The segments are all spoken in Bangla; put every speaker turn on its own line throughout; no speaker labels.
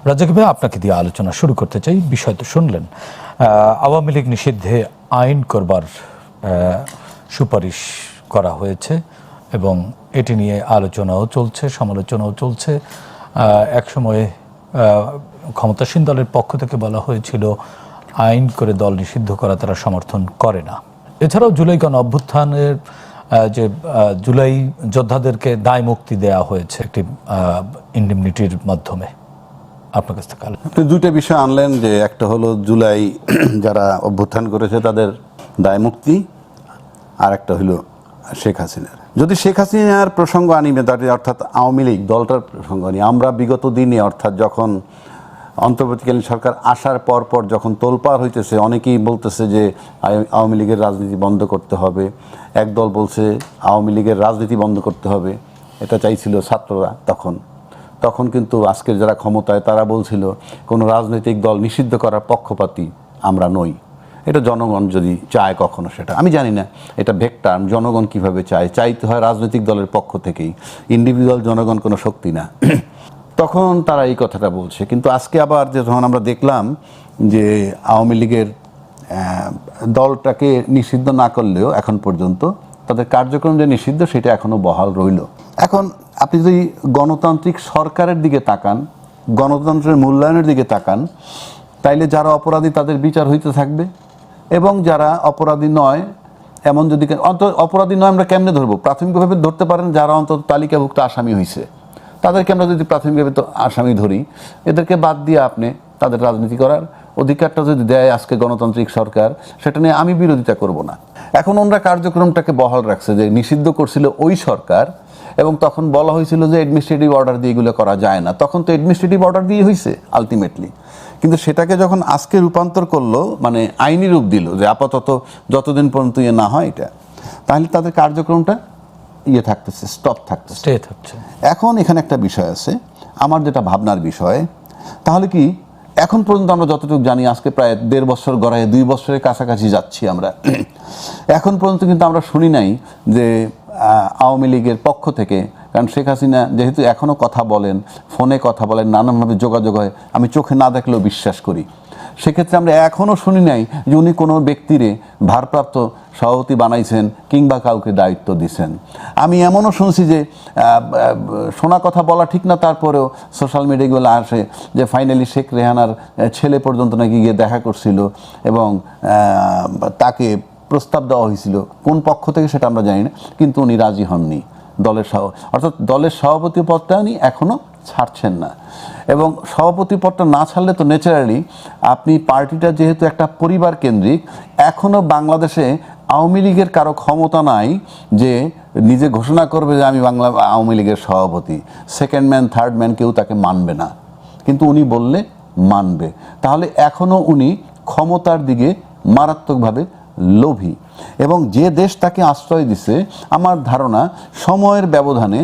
রাজ্জাক ভাই, আপনাকে দিয়ে আলোচনা শুরু করতে চাই। বিষয় তো শুনলেন, আওয়ামী লীগ নিষিদ্ধে আইন করবার সুপারিশ করা হয়েছে এবং এটি নিয়ে আলোচনাও চলছে, সমালোচনাও চলছে। একসময়ে ক্ষমতাসীন দলের পক্ষ থেকে বলা হয়েছিল আইন করে দল নিষিদ্ধ করা তারা সমর্থন করে না। এছাড়াও জুলাই গণ অভ্যুত্থানের যে জুলাই যোদ্ধাদেরকে দায় মুক্তি দেওয়া হয়েছে একটি ইন্ডেমনিটির মাধ্যমে। আপনার কাছ থেকে
আপনি দুইটা বিষয় আনলেন, যে একটা হলো জুলাই যারা অভ্যুত্থান করেছে তাদের দায় মুক্তি, আর একটা হলো শেখ হাসিনার। যদি শেখ হাসিনার প্রসঙ্গ আনি, অর্থাৎ আওয়ামী লীগ দলটার প্রসঙ্গ আনি, আমরা বিগত দিনে অর্থাৎ যখন অন্তর্বর্তীকালীন সরকার আসার পর যখন তোলপাড় হইতেছে, অনেকেই বলতেছে যে আওয়ামী লীগের রাজনীতি বন্ধ করতে হবে, একদল বলছে আওয়ামী লীগের রাজনীতি বন্ধ করতে হবে, এটা চাইছিল ছাত্ররা। তখন কিন্তু আজকের যারা ক্ষমতায় তারা বলছিল কোনো রাজনৈতিক দল নিষিদ্ধ করার পক্ষপাতী আমরা নই। এটা জনগণ যদি চায় কখনো, সেটা আমি জানি না, এটা ভেক্টর জনগণ কিভাবে চাইতে হয় রাজনৈতিক দলের পক্ষ থেকেই, ইন্ডিভিজুয়াল জনগণ কোনো শক্তি না। তখন তারা এই কথাটা বলছে। কিন্তু আজকে আবার যে যখন আমরা দেখলাম যে আওয়ামী লীগের দলটাকে নিষিদ্ধ না করলেও এখন পর্যন্ত তাদের কার্যক্রম যে নিষিদ্ধ সেটা এখনও বহাল রইল। এখন আপনি যদি গণতান্ত্রিক সরকারের দিকে তাকান, গণতন্ত্রের মূল্যায়নের দিকে তাকান, তাইলে যারা অপরাধী তাদের বিচার হইতে থাকবে, এবং যারা অপরাধী নয়, এমন যদি অপরাধী নয় আমরা কেমনে ধরবো? প্রাথমিকভাবে ধরতে পারেন যারা অন্তত তালিকাভুক্ত আসামি হয়েছে তাদেরকে আমরা যদি প্রাথমিকভাবে তো আসামি ধরি, এদেরকে বাদ দিয়ে আপনি তাদের রাজনীতি করার অধিকারটা যদি দেয় আজকে গণতান্ত্রিক সরকার, সেটা নিয়ে আমি বিরোধিতা করব না। এখন ওনারা কার্যক্রমটাকে বহাল রাখছে, যে নিষিদ্ধ করছিল ওই সরকার, এবং তখন বলা হয়েছিল যে অ্যাডমিনিস্ট্রেটিভ অর্ডার দিয়ে এগুলো করা যায় না। তখন তো অ্যাডমিনিস্ট্রেটিভ অর্ডার দিয়ে হয়েছে আলটিমেটলি, কিন্তু সেটাকে যখন আজকে রূপান্তর করলো, মানে আইনি রূপ দিল যে আপাতত যতদিন পর্যন্ত ইয়ে না হয় এটা, তাহলে তাদের কার্যক্রমটা থাকতেছে, স্টপ থাকতেছে। এখন এখানে একটা বিষয় আছে আমার যেটা ভাবনার বিষয়, তাহলে কি এখন পর্যন্ত আমরা যতটুকু জানি, আজকে প্রায় 1.5 বছর গড়ায় 2 বছরের কাছাকাছি যাচ্ছি আমরা, এখন পর্যন্ত কিন্তু আমরা শুনি নাই যে আওয়ামী লীগের পক্ষ থেকে, কারণ শেখ হাসিনা যেহেতু এখনও কথা বলেন, ফোনে কথা বলেন, নানানভাবে যোগাযোগ হয়, আমি চোখে না দেখলেও বিশ্বাস করি, সেক্ষেত্রে আমরা এখনও শুনি নাই যে উনি কোনো ব্যক্তিরে ভারপ্রাপ্ত সভাপতি বানাইছেন কিংবা কাউকে দায়িত্ব দিছেন। আমি এমনও শুনছি যে শোনা কথা বলা ঠিক না, তারপরেও সোশ্যাল মিডিয়াগুলো আসে যে ফাইনালি শেখ রেহানার ছেলে পর্যন্ত নাকি গিয়ে দেখা করছিল এবং তাকে প্রস্তাব দেওয়া হয়েছিল, কোন পক্ষ থেকে সেটা আমরা জানি না, কিন্তু উনি রাজি হননি। অর্থাৎ দলের সভাপতি পদটা উনি এখনও ছাড়ছেন না, এবং সভাপতি পদটা না ছাড়লে তো ন্যাচারালি আপনি পার্টিটা যেহেতু একটা পরিবার কেন্দ্রিক, এখনও বাংলাদেশে আওয়ামী লীগের কারো ক্ষমতা নাই যে নিজে ঘোষণা করবে যে আমি আওয়ামী লীগের সভাপতি। সেকেন্ড ম্যান, থার্ড ম্যান কেউ তাকে মানবে না, কিন্তু উনি বললে মানবে। তাহলে এখনও উনি ক্ষমতার দিকে মারাত্মকভাবে লোভী, এবং যে দেশ তাকে আশ্রয় দিছে, আমার ধারণা সময়ের ব্যবধানে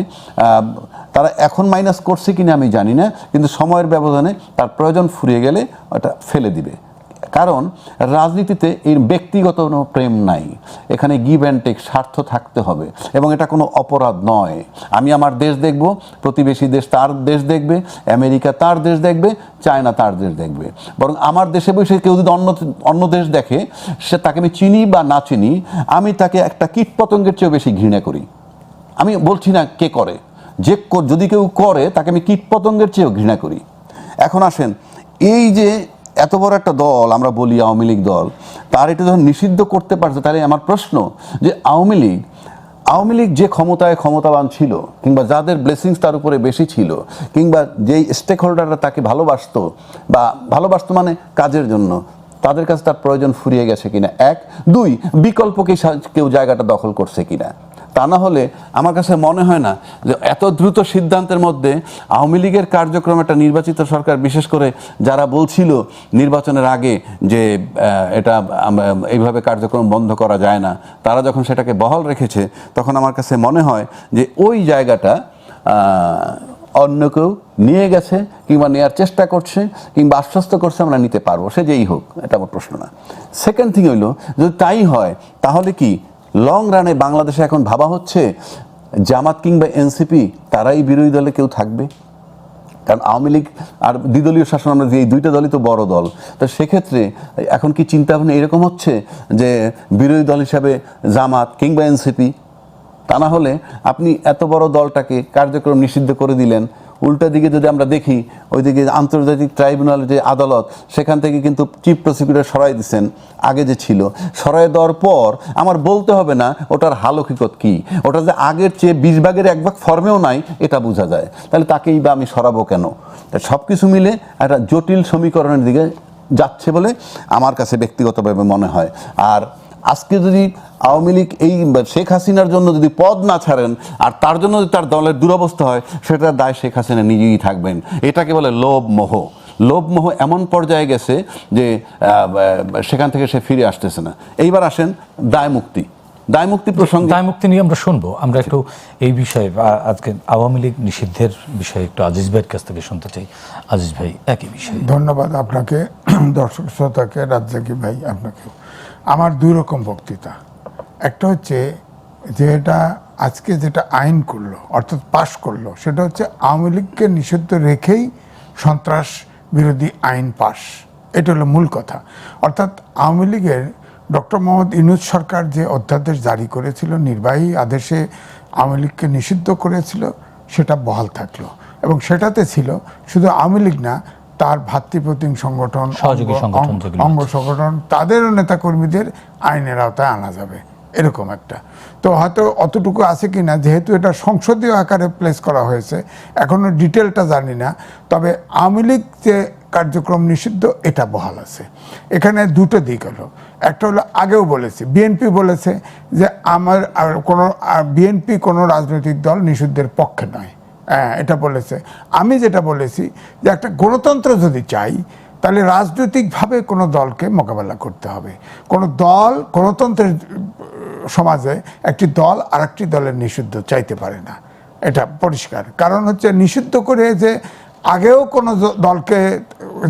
তারা এখন মাইনাস করছে কিনা আমি জানি না, কিন্তু সময়ের ব্যবধানে তার প্রয়োজন ফুরিয়ে গেলে ওটা ফেলে দিবে। কারণ রাজনীতিতে এর ব্যক্তিগত কোনো প্রেম নাই, এখানে গিভ অ্যান্ড টেক, স্বার্থ থাকতে হবে, এবং এটা কোনো অপরাধ নয়। আমি আমার দেশ দেখব, প্রতিবেশী দেশ তার দেশ দেখবে, আমেরিকা তার দেশ দেখবে, চায়না তার দেশ দেখবে। বরং আমার দেশে বসে কেউ যদি অন্য দেশ দেখে, সে তাকে আমি চিনি বা না চিনি, আমি তাকে একটা কীটপতঙ্গের চেয়েও বেশি ঘৃণা করি। আমি বলছি না কে করে, যে যদি কেউ করে তাকে আমি কীটপতঙ্গের চেয়েও ঘৃণা করি। এখন আসেন, এই যে এত বড় একটা দল আমরা বলি আওয়ামী লীগ দল, তার এটা যখন নিষিদ্ধ করতে পারছে, তাহলে আমার প্রশ্ন যে আওয়ামী লীগ যে ক্ষমতাবান ছিল, কিংবা যাদের ব্লেসিংস তার উপরে বেশি ছিল, কিংবা যেই স্টেক হোল্ডাররা তাকে ভালোবাসতো, বা ভালোবাসতো মানে কাজের জন্য, তাদের কাছে তার প্রয়োজন ফুরিয়ে গেছে কিনা, 1, 2 বিকল্পকে কেউ জায়গাটা দখল করছে কিনা। তা না হলে আমার কাছে মনে হয় না যে এত দ্রুত সিদ্ধান্তের মধ্যে আওয়ামী লীগের কার্যক্রম, একটা নির্বাচিত সরকার, বিশেষ করে যারা বলছিল নির্বাচনের আগে যে এটা এইভাবে কার্যক্রম বন্ধ করা যায় না, তারা যখন সেটাকে বহাল রেখেছে, তখন আমার কাছে মনে হয় যে ওই জায়গাটা অন্য কেউ নিয়ে গেছে, কিংবা নেওয়ার চেষ্টা করছে, কিংবা আশ্বস্ত করছে আমরা নিতে পারবো, সে যেই হোক, এটা আমার প্রশ্ন না। সেকেন্ড থিং হইল, যদি তাই হয় তাহলে কি লং রানে বাংলাদেশে এখন ভাবা হচ্ছে জামাত কিংবা এনসিপি তারাই বিরোধী দলে কেউ থাকবে? কারণ আওয়ামী লীগ আর দ্বিদলীয় শাসন আমরা যে এই দুইটা দলই তো বড় দল, তো সেক্ষেত্রে এখন কি চিন্তা ভাবনা এরকম হচ্ছে যে বিরোধী দল হিসাবে জামাত কিংবা এনসিপি, তা না হলে আপনি এত বড় দলটাকে কার্যক্রম নিষিদ্ধ করে দিলেন, উল্টা দিকে যদি আমরা দেখি ওইদিকে আন্তর্জাতিক ট্রাইব্যুনাল যে আদালত সেখান থেকে কিন্তু চিফ প্রসিকিউটর সরাই দিচ্ছেন, আগে যে ছিল সরাই দেওয়ার পর আমার বলতে হবে না ওটার হালকিকত কি, ওটা যে আগের চেয়ে 20 ভাগের 1 ভাগ ফর্মেও নাই এটা বোঝা যায়, তাহলে তাকেই বা আমি সরাবো কেন? তাই সব কিছু মিলে একটা জটিল সমীকরণের দিকে যাচ্ছে বলে আমার কাছে ব্যক্তিগতভাবে মনে হয়। আর আজকে যদি আওয়ামী লীগ এই শেখ হাসিনার জন্য যদি পদ না ছাড়েন আর তার জন্য যদি তার দলের দুরবস্থা হয়, সেটার দায় শেখ হাসিনা নিজেই থাকবেন। এটাকে বলে লোভমোহ। লোভমোহ এমন পর্যায়ে গেছে যে সেখান থেকে সে ফিরে আসতেছে না। এইবার আসেন দায় মুক্তি। দায় মুক্তি প্রসঙ্গে,
দায় মুক্তি নিয়ে আমরা শুনবো। আমরা একটু এই বিষয়ে আজকে আওয়ামী লীগ নিষিদ্ধের বিষয়ে একটু আজিজ ভাইয়ের কাছ থেকে শুনতে চাই। আজিজ ভাই, একই বিষয়।
ধন্যবাদ আপনাকে, দর্শক শ্রোতাকে, রাজ্জাকি ভাই আপনাকে। আমার দুই রকম বক্তৃতা। একটা হচ্ছে যে এটা আজকে যেটা আইন করলো অর্থাৎ পাশ করলো, সেটা হচ্ছে আওয়ামী লীগকে নিষিদ্ধ রেখেই সন্ত্রাস বিরোধী আইন পাশ। এটা হলো মূল কথা। অর্থাৎ আওয়ামী লীগের ডক্টর মোহাম্মদ ইউনূস সরকার যে অধ্যাদেশ জারি করেছিল, নির্বাহী আদেশে আওয়ামী লীগকে নিষিদ্ধ করেছিল, সেটা বহাল থাকলো। এবং সেটাতে ছিল শুধু আওয়ামী লীগ না, তার ভাতৃপ্রতিম সংগঠন, অঙ্গ সংগঠন, তাদেরও নেতাকর্মীদের আইনের আওতায় আনা যাবে, এরকম একটা। তো হয়তো অতটুকু আছে কি না, যেহেতু এটা সংসদীয় আকারে প্লেস করা হয়েছে, এখনো ডিটেলটা জানি না। তবে আওয়ামী লীগ যে কার্যক্রম নিষিদ্ধ, এটা বহাল আছে। এখানে দুটো দিক হলো। একটা হলো, আগেও বলেছি, বিএনপি বলেছে যে বিএনপি কোনো রাজনৈতিক দল নিষিদ্ধের পক্ষে নয়, এটা বলেছে। আমি যেটা বলেছি যে একটা গণতন্ত্র যদি চাই, তাহলে রাজনৈতিকভাবে কোনো দলকে মোকাবেলা করতে হবে। কোনো দল, গণতন্ত্রের সমাজে একটি দল আর একটি দলের নিষিদ্ধ চাইতে পারে না, এটা পরিষ্কার। কারণ হচ্ছে নিষিদ্ধ করে যে আগেও কোনো দলকে,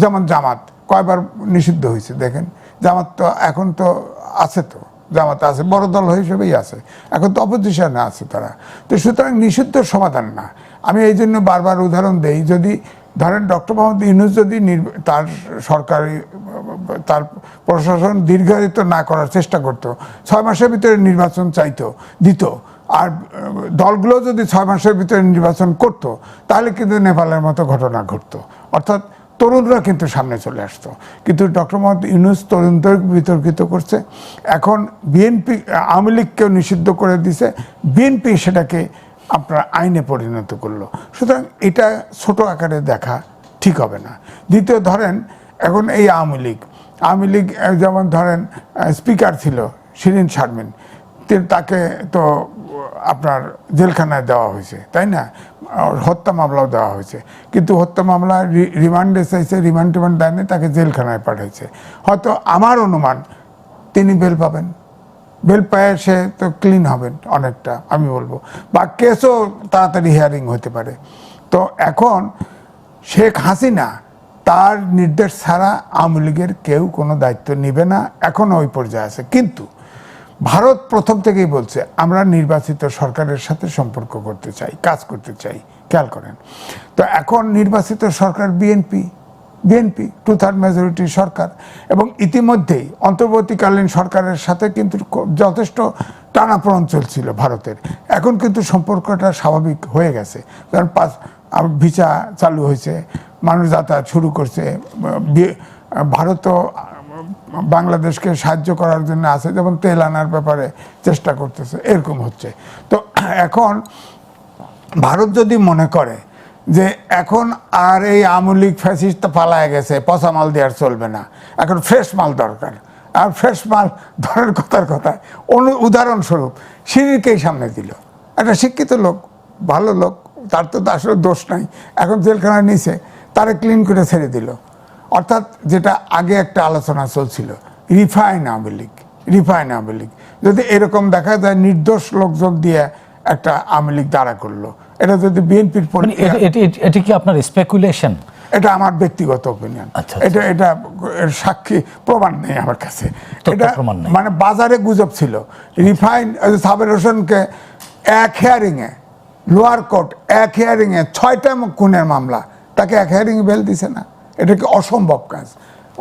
যেমন জামাত কয়বার নিষিদ্ধ হয়েছে দেখেন। জামাত তো এখন তো আছে, তো জামাত আছে, বড় দল হিসেবেই আছে, এখন তো অপোজিশনে আছে তারা। তো সুতরাং নিষিদ্ধর সমাধান না। আমি এই জন্য বারবার উদাহরণ দেই, যদি ধরেন ডক্টর মোহাম্মদ ইউনূস যদি তার সরকারি, তার প্রশাসন দীর্ঘায়িত না করার চেষ্টা করত, 6 মাসের ভিতরে নির্বাচন দিত, আর দলগুলো যদি 6 মাসের ভিতরে নির্বাচন করত, তাহলে কিন্তু নেপালের মতো ঘটনা ঘটতো। অর্থাৎ তরুণরা কিন্তু সামনে চলে আসতো। কিন্তু ডক্টর মোহাম্মদ ইউনূস তরুণদের বিতর্কিত করছে। এখন বিএনপি, আওয়ামী লীগকেও নিষিদ্ধ করে দিছে, বিএনপি সেটাকে আপনার আইনে পরিণত করলো। সুতরাং এটা ছোট আকারে দেখা ঠিক হবে না। দ্বিতীয়, ধরেন এখন এই আওয়ামী লীগ যেমন ধরেন স্পিকার ছিল শিরীন শারমিন, তাকে তো আপনার জেলখানায় দেওয়া হয়েছে, তাই না? হত্যা মামলাও দেওয়া হয়েছে, কিন্তু হত্যা মামলা রিমান্ডে চাইছে, রিমান্ড দেয়নি, তাকে জেলখানায় পাঠাইছে। হয়তো আমার অনুমান তিনি বেল পাবেন, বেল পায়ে সে তো ক্লিন হবেন অনেকটা, আমি বলবো, বা কেসও তাড়াতাড়ি হিয়ারিং হতে পারে। তো এখন শেখ হাসিনা তার নির্দেশ ছাড়া আওয়ামী লীগের কেউ কোনো দায়িত্ব নেবে না, এখনও ওই পর্যায়ে আছে। কিন্তু ভারত প্রথম থেকেই বলছে আমরা নির্বাচিত সরকারের সাথে সম্পর্ক করতে চাই, কাজ করতে চাই। খেয়াল করেন, তো এখন নির্বাচিত সরকার বিএনপি 2/3 মেজরিটি সরকার, এবং ইতিমধ্যেই অন্তর্বর্তীকালীন সরকারের সাথে কিন্তু যথেষ্ট টানাপোড়েন চলছিল ভারতের। এখন কিন্তু সম্পর্কটা স্বাভাবিক হয়ে গেছে, কারণ ভিসা চালু হয়েছে, মানুষ যাতায়াত শুরু করছে। ভারতও বাংলাদেশকে সাহায্য করার জন্য আছে, যেমন তেল আনার ব্যাপারে চেষ্টা করতেছে, এরকম হচ্ছে। তো এখন ভারত যদি মনে করে যে এখন আর এই আওয়ামী লীগ ফ্যাসিস্ট পালায় গেছে, পচা মাল দেওয়ার চলবে না, এখন ফ্রেশ মাল দরকার, আর ফ্রেশ মাল ধরেন কথায় উদাহরণস্বরূপ শিরীনকেই সামনে দিল, একটা শিক্ষিত লোক, ভালো লোক, তার তো আসলে দোষ নাই, এখন জেলখানায় নিছে, তারে ক্লিন করে ছেড়ে দিল। অর্থাৎ যেটা আগে একটা আলোচনা চলছিল, রিফাইন আওয়ামী লীগ, যদি এরকম দেখা যায় নির্দোষ লোকজন দিয়ে একটা আওয়ামী লীগ দাঁড়া করলো, এটা যদি বিএনপির,
এটা কি আপনার স্পেকুলেশন?
এটা আমার ব্যক্তিগত অপিনিয়ন। এটা সাক্ষী প্রমাণ নেই আমার কাছে, এটা মানে বাজারে গুজব ছিল। রিফাইন সাবের হোসেনকে এক হিয়ারিংয়ে, লোয়ার কোর্ট এক হিয়ারিংয়ে 6টা খুনের মামলা তাকে এক হিয়ারিং বেল দিছে না? এটা কি অসম্ভব কাজ?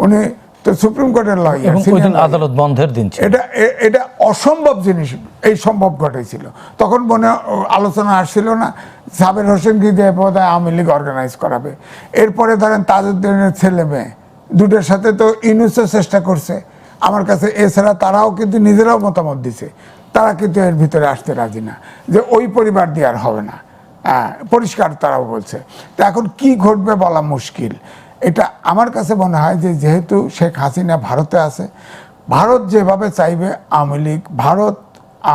উনি তো সুপ্রিম কোর্টের লয়ার,
এবং ওই দিন আদালত বন্ধের দিন ছিল।
এটা অসম্ভব জিনিস এই সম্ভব ঘটেছিল। তখন আলোচনা আসছিল না সাবের হোসেনকে দিয়ে বোধহয় আওয়ামী লীগ অর্গানাইজ করাবে। এরপরে ধরেন তাজউদ্দিনের ছেলে মেয়ে দুটোর সাথে তো ইউনূসও চেষ্টা করছে আমার কাছে। এছাড়া তারাও কিন্তু নিজেরাও মতামত দিছে, তারা কিন্তু এর ভিতরে আসতে রাজি না, যে ওই পরিবার দিয়ে আর হবে না। পরিষ্কার তারাও বলছে। তো এখন কি ঘটবে বলা মুশকিল। এটা আমার কাছে মনে হয় যে যেহেতু শেখ হাসিনা ভারতে আছে, ভারত যেভাবে চাইবে আওয়ামী লীগ, ভারত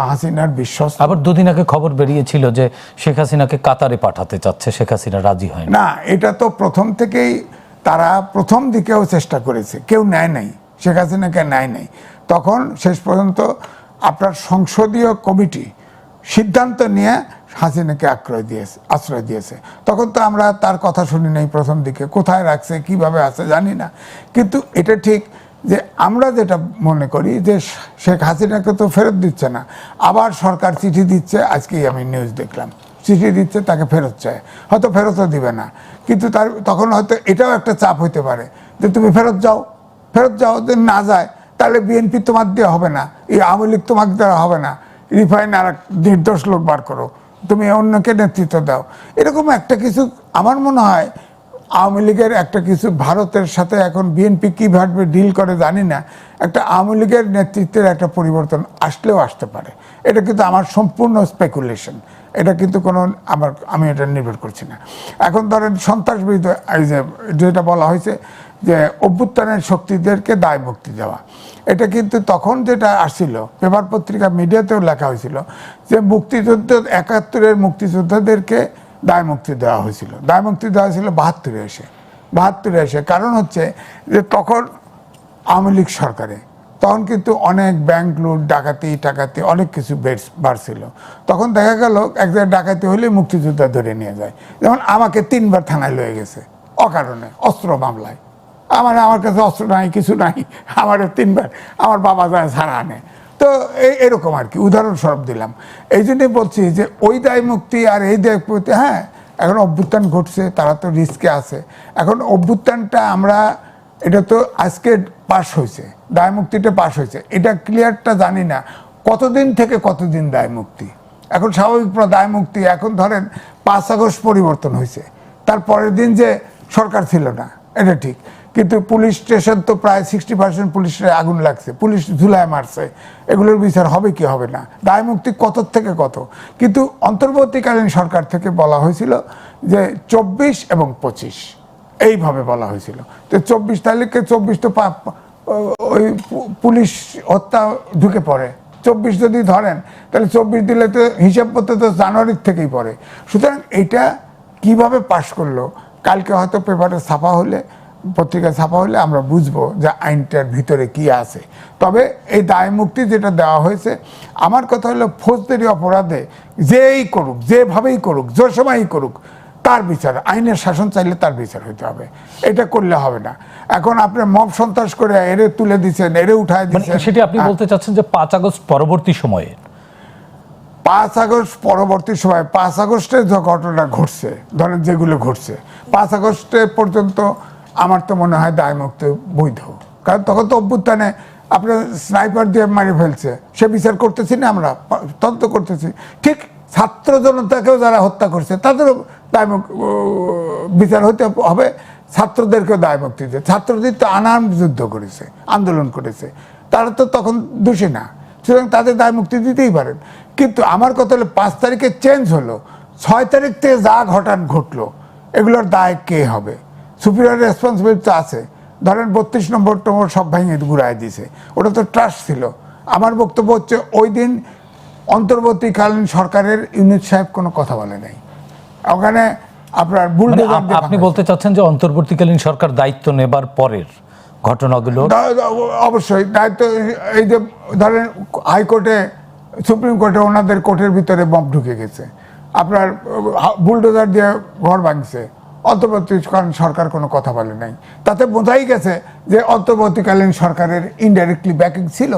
হাসিনার বিশ্বস্ত।
আবার দুদিন আগে খবর বেরিয়েছিল যে শেখ হাসিনাকে কাতারে পাঠাতে চাচ্ছে, শেখ হাসিনা রাজি হয়
না। এটা তো প্রথম থেকেই তারা প্রথম দিকেও চেষ্টা করেছে, কেউ নেয় নাই, শেখ হাসিনাকে নেয় নাই। তখন শেষ পর্যন্ত আপনার সংসদীয় কমিটি সিদ্ধান্ত নিয়ে হাসিনাকে আশ্রয় দিয়েছে। তখন তো আমরা তার কথা শুনি নাই প্রথম দিকে, কোথায় রাখছে কিভাবে আছে জানি না। কিন্তু এটা ঠিক যে আমরা যেটা মনে করি যে শেখ হাসিনাকে তো ফেরত দিচ্ছে না, আবার সরকার চিঠি দিচ্ছে। আজকেই আমি নিউজ দেখলাম, চিঠি দিচ্ছে, তাকে ফেরত চায়, হয়তো ফেরতও দিবে না। কিন্তু তখন হয়তো এটাও একটা চাপ হইতে পারে যে তুমি ফেরত যাও, যদি না যায় তাহলে বিএনপি তোমার দিয়ে হবে না, এই আওয়ামী লীগ তোমার দ্বারা হবে না, রিফাইন আর নির্দোষ লোক বার করো, তুমি অন্যকে নেতৃত্ব দাও। এরকম একটা কিছু আমার মনে হয় আওয়ামী লীগের একটা কিছু ভারতের সাথে এখন বিএনপি কীভাবে ডিল করে জানি না, একটা আওয়ামী লীগের নেতৃত্বের একটা পরিবর্তন আসলেও আসতে পারে। এটা কিন্তু আমার সম্পূর্ণ স্পেকুলেশন, এটা কিন্তু কোনো আমি এটা নির্ভর করছি না। এখন ধরেন সন্ত্রাস বিরোধী এই যেটা বলা হয়েছে যে অভ্যুত্থানের শক্তিদেরকে দায় মুক্তি দেওয়া, এটা কিন্তু তখন যেটা আসছিল পেপার পত্রিকা মিডিয়াতেও লেখা হয়েছিল যে মুক্তিযুদ্ধ ৭১-এর মুক্তিযোদ্ধাদেরকে দায় মুক্তি দেওয়া হয়েছিল। দায় মুক্তি দেওয়া হয়েছিল ৭২-এ এসে। কারণ হচ্ছে যে তখন আওয়ামী লীগ সরকারে তখন কিন্তু অনেক ব্যাংক লুট, ডাকাতি অনেক কিছু বাড়ছিল। তখন দেখা গেল এক জায়গায় ডাকাতি হলে মুক্তিযোদ্ধা ধরে নিয়ে যায়। যেমন আমাকে ৩বার থানায় লয়ে গেছে অকারণে, অস্ত্র মামলায়। আমার কাছে অস্ত্র নাই, কিছু নাই, আমার 3বার আমার বাবা যায় ছাড়া আনে। তো এরকম আর কি উদাহরণস্বরূপ দিলাম। এই জন্যই বলছি যে ওই দায় মুক্তি আর এই দায় মুক্তি, হ্যাঁ এখন অভ্যুত্থান ঘটছে, তারা তো রিস্কে আছে। এখন অভ্যুত্থানটা আমরা এটা তো আজকে পাস হয়েছে, দায় মুক্তিটা পাস হয়েছে, এটা ক্লিয়ারটা জানি না কতদিন থেকে কতদিন দায় মুক্তি। এখন স্বাভাবিক দায় মুক্তি, এখন ধরেন 5 আগস্ট পরিবর্তন হয়েছে, তার পরের দিন যে সরকার ছিল না এটা ঠিক, কিন্তু পুলিশ স্টেশন তো প্রায় 60% পুলিশের আগুন লাগছে, পুলিশ ঝুলায় মারছে, এগুলোর বিচার হবে কি হবে না, দায় মুক্তি কত থেকে কত। কিন্তু অন্তর্বর্তীকালীন সরকার থেকে বলা হয়েছিল যে 24 এবং 25 এইভাবে বলা হয়েছিল। তো 24 তারিখে 24 তো ওই পুলিশ হত্যা ঢুকে পড়ে, 24 যদি ধরেন তাহলে 24 দিলে তো হিসাব করতে তো জানুয়ারির থেকেই পড়ে। সুতরাং এইটা কিভাবে পাশ করলো, কালকে হয়তো পেপারে ছাপা হলে, পত্রিকায় ছাপা হলে আমরা বুঝবো যে আইনটার ভিতরে কি আছে। তবে এই দায় মুক্তি যেটা দেওয়া হয়েছে, আমার কথা হলো ফৌজদারি অপরাধে যেই করুক, যেভাবেই করুক, যে সময়ই করুক, তার বিচার, আইনের শাসন চাইলে তার বিচার হইতে হবে, এটা করলে হবে না। এখন আপনি মব সন্ত্রাস করে এরে তুলে দিচ্ছেন, এরে উঠায় দিচ্ছেন,
সেটি আপনি বলতে চাচ্ছেন যে 5 আগস্ট পরবর্তী সময়ে
5 আগস্ট পরবর্তী সময় 5 আগস্টে যে ঘটনা ঘটছে, ধরেন যেগুলো ঘটছে 5 আগস্টে পর্যন্ত আমার তো মনে হয় দায় মুক্তি বৈধ। কারণ তখন তো অভ্যুত্থানে আপনার স্নাইপার দিয়ে মারি ফেলছে, সে বিচার করতেছি না, আমরা তদন্ত করতেছি। ঠিক ছাত্র জনতাকেও যারা হত্যা করছে তাদেরও দায় বিচার হতে হবে, ছাত্রদেরকেও দায় মুক্তি দিয়ে। ছাত্রদের তো আনাম যুদ্ধ করেছে, আন্দোলন করেছে, তারা তো তখন দোষী না, সুতরাং তাদের দায় মুক্তি দিতেই পারেন। কিন্তু আমার কথা হলো 5 তারিখে চেঞ্জ হলো, 6 তারিখ থেকে যা ঘটলো এগুলোর দায় কে হবে? সুপিরিয়র রেসপন্সিবিলিটি আছে। ধরেন 32 নম্বর সব ভেঙে ঘুরাই দিয়েছে, ওটা তো ট্রাস্ট ছিল। আমার বক্তব্য হচ্ছে ওই দিন অন্তর্বর্তীকালীন সরকারের ইউনুস সাহেব কোনো কথা বলে নাই, ওখানে আপনার
আপনি বলতে চাচ্ছেন যে অন্তর্বর্তীকালীন সরকার দায়িত্ব নেবার পরের ঘটনাগুলো
অবশ্যই দায়িত্ব। এই যে ধরেন হাইকোর্টে, সুপ্রিম কোর্টে ওনাদের কোর্টের ভিতরে বম ঢুকে গেছে, আপনার বুলডোজার দিয়ে ঘর ভাঙছে, অন্তর্বর্তীকালীন সরকার কোনো কথা বলে নাই। তাতে বোঝাই গেছে যে অন্তর্বর্তীকালীন সরকারের ইনডাইরেক্টলি ব্যাকিং ছিল।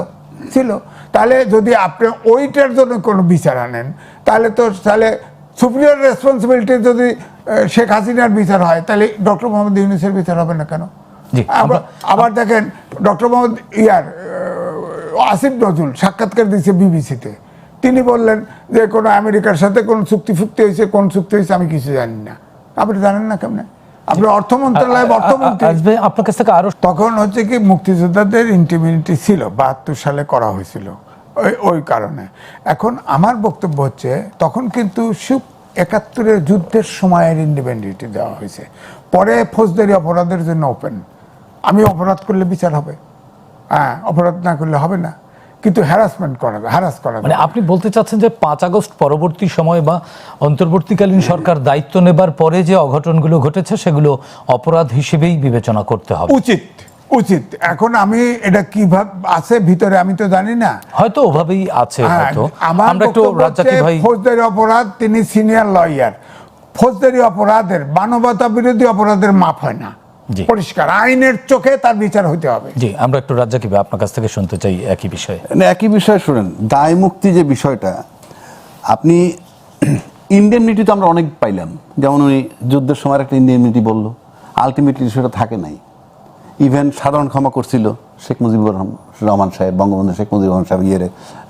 তাহলে যদি আপনি ওইটার জন্য কোনো বিচার আনেন, তাহলে সুপিরিয়র রেসপন্সিবিলিটি যদি শেখ হাসিনার বিচার হয়, তাহলে ডক্টর মোহাম্মদ ইউনূসের বিচার হবে না কেন?
জি,
আবার দেখেন ডক্টর মোহাম্মদ আসিফ নজরুল সাক্ষাৎকার দিয়েছে বিবিসিতে, তিনি বললেন যে কোনো আমেরিকার সাথে কোন চুক্তি ফুক্তি হয়েছে, কোন চুক্তি হয়েছে আমি কিছু জানি না। আপনি জানেন না কেমনে? আপনি অর্থ মন্ত্রণালয় অর্থমন্ত্রী
আসবে আপনার কাছ থেকে আরো।
তখন হচ্ছে কি মুক্তিযোদ্ধাদের ইন্টিমিউনিটি ছিল, 72 সালে করা হয়েছিল ওই কারণে। এখন আমার বক্তব্য হচ্ছে তখন কিন্তু 71-এর যুদ্ধের সময়ের ইন্ডিপেন্ডেন্টি দেওয়া হয়েছে, পরে ফৌজদারি অপরাধের জন্য ওপেন। আমি অপরাধ করলে বিচার হবে, হ্যাঁ, অপরাধ না করলে হবে না, কিন্তু হ্যারাস করা
মানে আপনি বলতে চাচ্ছেন যে 5 আগস্ট পরবর্তী সময় বা অন্তর্বর্তীকালীন সরকার দায়িত্ব নেবার পরে যে অঘটনগুলো ঘটেছে সেগুলো অপরাধ হিসেবেই বিবেচনা করতে হবে।
উচিত। এখন আমি এটা কিভাবে আছে ভিতরে আমি তো জানি না,
হয়তো ওভাবেই আছে। হয়তো
আমার
আমরা একটু
বক্তব্য
রাজ্জাকি
হচ্ছে
ভাই,
ফৌজদারি অপরাধ, তিনি সিনিয়র লয়ার, ফৌজদারি অপরাধের মানবতা বিরোধী অপরাধের মাপ হয় না,
জি।
পরিষ্কার আইনের চোখে তার বিচার হইতে হবে।
জি, আমরা একটু রাজ্জাকি ভাই আপনার কাছ থেকে শুনতে চাই একই বিষয়ে।
একই বিষয় শুনেন, দায় মুক্তি যে বিষয়টা, আপনি ইন্ডেমনিটি তো আমরা অনেক পাইলাম, যেমন উনি যুদ্ধের সময় একটা ইন্ডেমনিটি বললো, আলটিমেটলি সেটা থাকে নাই। ইভেন সাধারণ ক্ষমা করছিল শেখ মুজিবুর রহমান সাহেব, বঙ্গবন্ধু শেখ মুজিবুর রহমান সাহেব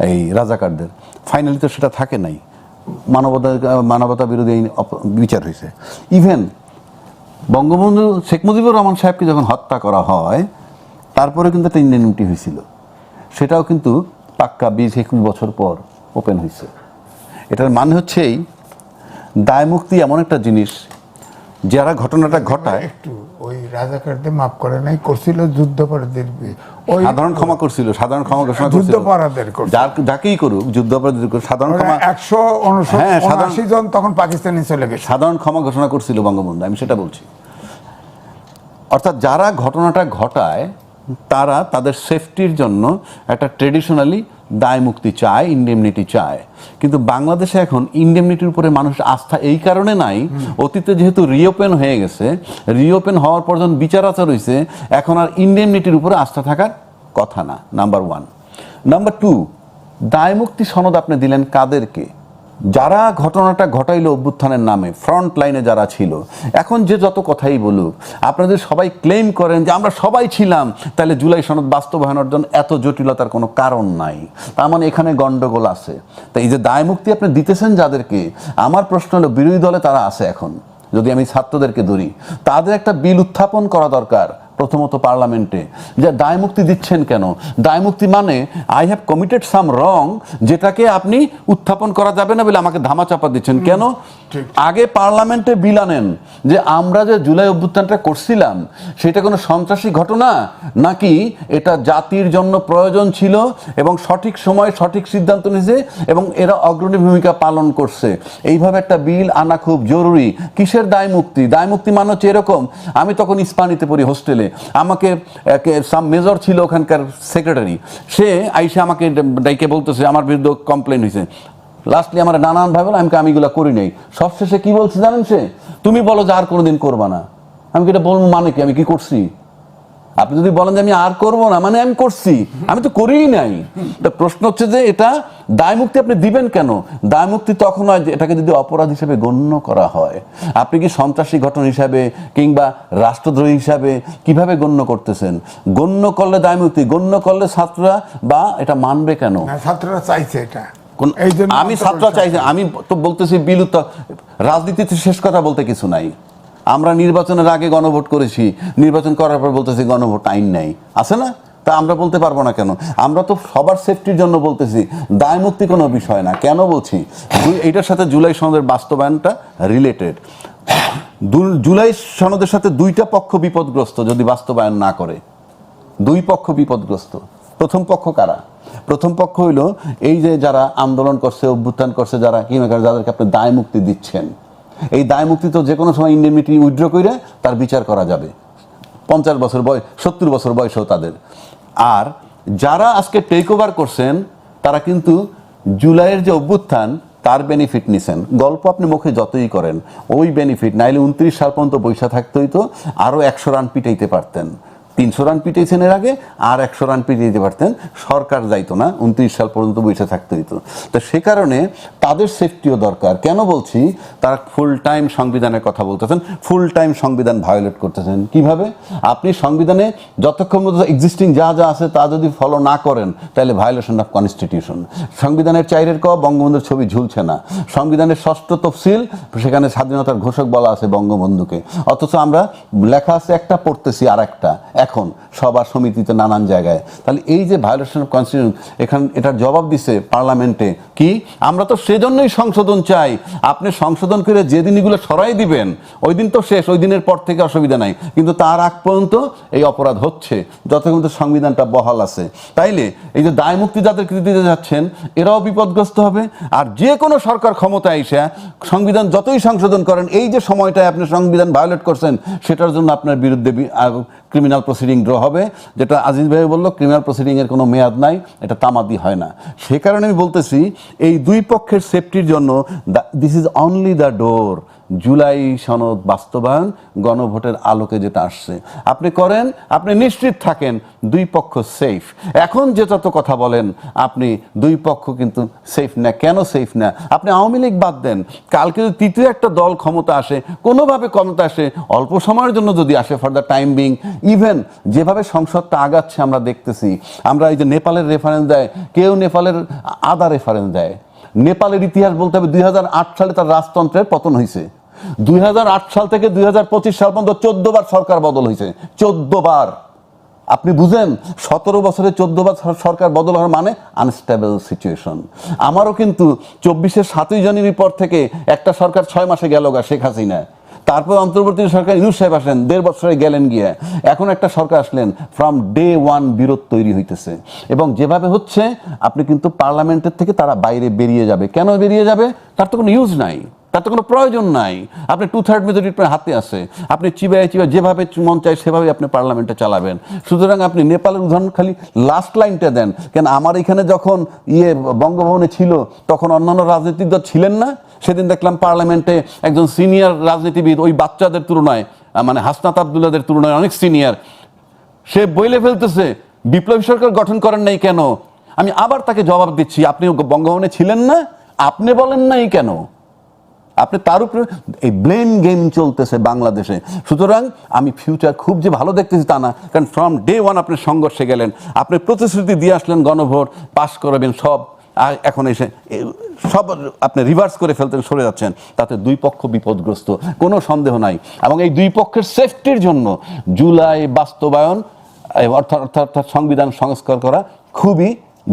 এই রাজাকারদের, ফাইনালি তো সেটা থাকে নাই, মানবতা বিরোধী বিচার হয়েছে। ইভেন বঙ্গবন্ধু শেখ মুজিবুর রহমান সাহেবকে যখন হত্যা করা হয় তারপরে কিন্তু একটা ইন্ডেমনিটি হয়েছিল, সেটাও কিন্তু পাক্কা 20-21 বছর পর ওপেন হয়েছে। এটার মানে হচ্ছে এই দায় মুক্তি এমন একটা জিনিস, যারা ঘটনাটা ঘটায়
একটু ওই রাজাকারদের মাফ করে নাই, করছিল যুদ্ধাপরাধীদের, ওই
সাধারণ ক্ষমা করছিল, সাধারণ ক্ষমা ঘোষণা করছিল,
যুদ্ধাপরাধীদের
যাকেই করুক যুদ্ধাপরাধীদের সাধারণ ক্ষমা,
179 জন তখন পাকিস্তানে চলে গেছে,
সাধারণ ক্ষমা ঘোষণা করছিল বঙ্গবন্ধু, আমি সেটা বলছি। অর্থাৎ যারা ঘটনাটা ঘটায় তারা তাদের সেফটির জন্য একটা ট্রেডিশনালি দায় মুক্তি চায়, ইন্ডেমনিটি চায়। কিন্তু বাংলাদেশে এখন ইন্ডেমনিটির উপরে মানুষ আস্থা এই কারণে নাই, অতীতে যেহেতু রিওপেন হয়ে গেছে, রিওপেন হওয়ার পর যখন বিচার আচার হয়েছে, এখন আর ইন্ডেমনিটির উপরে আস্থা থাকার কথা না, নাম্বার 1। নাম্বার 2, দায় মুক্তি সনদ আপনি দিলেন কাদেরকে? যারা ঘটনাটা ঘটাইলো অভ্যুত্থানের নামে, ফ্রন্ট লাইনে যারা ছিল। এখন যে যত কথাই বলুক, আপনাদের সবাই ক্লেম করেন যে আমরা সবাই ছিলাম, তাহলে জুলাই সনদ বাস্তবায়নের জন্য এত জটিলতার কোনো কারণ নাই, তার মানে এখানে গন্ডগোল আছে। তাই এই যে দায় মুক্তি আপনি দিতেছেন যাদেরকে, আমার প্রশ্ন হলো বিরোধী দলে তারা আছে এখন, যদি আমি ছাত্রদেরকে ধরি, তাদের একটা বিল উত্থাপন করা দরকার প্রথমত পার্লামেন্টে, যে দায় মুক্তি দিচ্ছেন কেন? দায় মুক্তি মানে আই হ্যাভ কমিটেড সাম রং, যেটাকে আপনি উত্থাপন করা যাবে না বলে আমাকে ধামাচাপা দিচ্ছেন কেন? আগে পার্লামেন্টে বিল আনেন যে আমরা যে জুলাই অভ্যুত্থানটা করছিলাম সেটা কোনো সন্ত্রাসী ঘটনা নাকি এটা জাতির জন্য প্রয়োজন ছিল এবং সঠিক সময় সঠিক সিদ্ধান্ত নিয়েছে এবং এরা অগ্রণী ভূমিকা পালন করছে। এইভাবে একটা বিল আনা খুব জরুরি। কিসের দায় মুক্তি? দায় মুক্তি মানে হচ্ছে এরকম, আমি তখন ইস্পানিতে পড়ি হোস্টেলে, আমাকে সাম মেজর ছিল ওখানকার সেক্রেটারি, সে আইসা আমাকে ডাইকে বলতেছে আমার বিরুদ্ধে কমপ্লেন হয়েছে, লাস্টলি আমার নানান ভাবে আমি এগুলো করি নাই, সবশেষে কি বলছে জানেন? সে তুমি বলো যে আর কোনোদিন করবা না। আমি কি এটা বলবো মানে কি? আমি কি করছি? আপনি যদি বলেন যে আমি আর করবো না, মানে আমি করছি, আমি তো করিই নাই। প্রশ্ন হচ্ছে যে এটা দায় মুক্তি আপনি দিবেন কেন? দায় মুক্তি তখন হয় যে এটাকে যদি অপরাধ হিসেবে গণ্য করা হয়। আপনি কি সন্ত্রাসী ঘটনা হিসাবে কিংবা রাষ্ট্রদ্রোহী হিসাবে কিভাবে গণ্য করতেছেন? গণ্য করলে দায় মুক্তি, গণ্য করলে ছাত্ররা বা এটা মানবে কেন?
ছাত্ররা চাইছে এটা,
আমি ছাত্ররা চাইছি, আমি তো বলতেছি বিল রাজনীতিতে শেষ কথা বলতে কিছু নাই। আমরা নির্বাচনের আগে গণভোট করেছি, নির্বাচন করার পর বলতেছি গণভোট আইন নাই, আছে না? তা আমরা বলতে পারবো না কেন? আমরা তো সবার সেফটির জন্য বলতেছি, দায় মুক্তি কোনো বিষয় না। কেন বলছি? এইটার সাথে জুলাই সনদের বাস্তবায়নটা রিলেটেড। জুলাই সনদের সাথে দুইটা পক্ষ বিপদগ্রস্ত যদি বাস্তবায়ন না করে, দুই পক্ষ বিপদগ্রস্ত। প্রথম পক্ষ কারা? প্রথম পক্ষ হইল এই যে যারা আন্দোলন করছে, অভ্যুত্থান করছে, যারা যাদেরকে আপনি দায় মুক্তি দিচ্ছেন। এই দায় মুক্তি তো যে কোনো সময় ইন্ডেমনিটি উইথড্র করে তার বিচার করা যাবে, 50 বছর বয়স, 70 বছর বয়সেও তাদের। আর যারা আজকে টেক ওভার করছেন তারা কিন্তু জুলাইয়ের যে অভ্যুত্থান তার বেনিফিট নিছেন। গল্প আপনি মুখে যতই করেন, ওই বেনিফিট নাইলে 29 সাল পর্যন্ত বৈশা থাকতে হইতো, আরও 100 রান পিটাইতে পারতেন। 300 রান পিটিয়েছেন এর আগে, আর 100 রান পিটিয়ে দিতে পারতেন, সরকার যাইতো না, 29 সাল পর্যন্ত বসে থাকতে হইতো। তো সে কারণে তাদের সেফটিও দরকার। কেন বলছি? তারা ফুল টাইম সংবিধানের কথা বলতেছেন, ফুল টাইম সংবিধান ভায়োলেট করতেছেন। কিভাবে? আপনি সংবিধানে যতক্ষণ মধ্যে এক্সিস্টিং যা যা আছে তা যদি ফলো না করেন, তাহলে ভায়োলেশন অফ কনস্টিটিউশন। সংবিধানের 4 ক বঙ্গবন্ধুর ছবি ঝুলছে না, সংবিধানের 6ষ্ঠ তফসিল সেখানে স্বাধীনতার ঘোষক বলা আছে বঙ্গবন্ধুকে, অথচ আমরা লেখা আছে একটা, পড়তেছি আর একটা এখন সভা সমিতিতে নানান জায়গায়। তাহলে এই যে ভায়োলেশন অফ কনস্টিটিউশন, এখানে এটার জবাব দিছে পার্লামেন্টে কি? আমরা তো সেজন্যই সংশোধন চাই। আপনি সংশোধন করে যেদিন এগুলো সরাই দিবেন ওই দিন তো শেষ, ওই দিনের পর থেকে অসুবিধা নাই, কিন্তু তার আগ পর্যন্ত এই অপরাধ হচ্ছে যতক্ষণ তো সংবিধানটা বহাল আছে। তাইলে এই যে দায় মুক্তি যাদেরকে দিতে যাচ্ছেন এরাও বিপদগ্রস্ত হবে। আর যে কোনো সরকার ক্ষমতায় এসে সংবিধান যতই সংশোধন করেন, এই যে সময়টায় আপনি সংবিধান ভায়োলেট করছেন সেটার জন্য আপনার বিরুদ্ধে ক্রিমিনাল প্রসিডিং ড্র হবে। যেটা আজিজ ভাই বললো, ক্রিমিনাল প্রসিডিংয়ের কোনো মেয়াদ নাই, এটা তামাদি হয় না। সে কারণে আমি বলতেছি এই দুই পক্ষের সেফটির জন্য this is only the door. July সনদ বাস্তবায়ন গণভোটের আলোকে যেটা আসছে আপনি করেন, আপনি নিশ্চিত থাকেন দুই পক্ষ সেফ। এখন যেটা তো কথা বলেন আপনি, দুই পক্ষ কিন্তু সেফ না। কেন সেফ না? আপনি আওয়ামী লীগ বাদ দেন, কালকে যদি তৃতীয় একটা দল ক্ষমতা আসে, কোনোভাবে ক্ষমতা আসে, অল্প সময়ের জন্য যদি আসে, for the time being, even যেভাবে সংসদটা আগাচ্ছে আমরা দেখতেছি, আমরা এই যে নেপালের রেফারেন্স দেয়, কেউ নেপালের আদা রেফারেন্স দেয়। নেপালের ইতিহাস বলতে হবে 2008 সালে তার রাজতন্ত্রের পতন হয়েছে। 2008 সাল থেকে 2025 সাল পর্যন্ত 14 বার সরকার বদল হয়েছে, 14 বার। আপনি বুঝেন 17 বছরে 14 বার সরকার বদল হওয়ার মানে আনস্টেবল সিচুয়েশন। আমারও কিন্তু 24-এর 7ই জানুয়ারির পর থেকে একটা সরকার 6 মাসে গেল গা, শেখ হাসিনা। তারপর অন্তর্বর্তী সরকার ইউনূস সাহেব আসলেন, 1.5 বছরে গেলেন গিয়ে। এখন একটা সরকার আসলেন, ফ্রম ডে ওয়ান বিরোধ তৈরি হইতেছে। এবং যেভাবে হচ্ছে আপনি কিন্তু পার্লামেন্টের থেকে তারা বাইরে বেরিয়ে যাবে। কেন বেরিয়ে যাবে? তার তো কোনো ইউজ নাই, তার তো কোনো প্রয়োজন নাই। আপনি 2/3 মেজরিটি আপনার হাতে আছে, আপনি চিবায় যেভাবে মন চায় সেভাবে আপনি পার্লামেন্টে চালাবেন। সুতরাং আপনি নেপালের উদাহরণ খালি লাস্ট লাইনটা দেন কেন। আমার এখানে যখন বঙ্গভবনে ছিল তখন অন্যান্য রাজনৈতিক দল ছিলেন না। সেদিন দেখলাম পার্লামেন্টে একজন সিনিয়র রাজনীতিবিদ, ওই বাচ্চাদের তুলনায়, মানে হাসনাত আবদুল্লাদের তুলনায় অনেক সিনিয়র, সে বইলে ফেলতেছে বিপ্লবী সরকার গঠন করেন নাই কেন। আমি আবার তাকে জবাব দিচ্ছি, আপনি বঙ্গভবনে ছিলেন না, আপনি বলেন নাই কেন? আপনি তার উপরে এই ব্লেম গেম চলতেছে বাংলাদেশে। সুতরাং আমি ফিউচার খুব যে ভালো দেখতেছি তা না, কারণ ফ্রম ডে ওয়ান আপনি সংঘর্ষে গেলেন, আপনি প্রতিশ্রুতি দিয়ে আসলেন গণভোট পাস করবেন সব, আর এখন এসে সব আপনি রিভার্স করে ফেলতেন, সরে যাচ্ছেন। তাতে দুই পক্ষ বিপদগ্রস্ত, কোনো সন্দেহ নাই। এবং এই দুই পক্ষের সেফটির জন্য জুলাই বাস্তবায়ন অর্থাৎ সংবিধান সংস্কার করা খুবই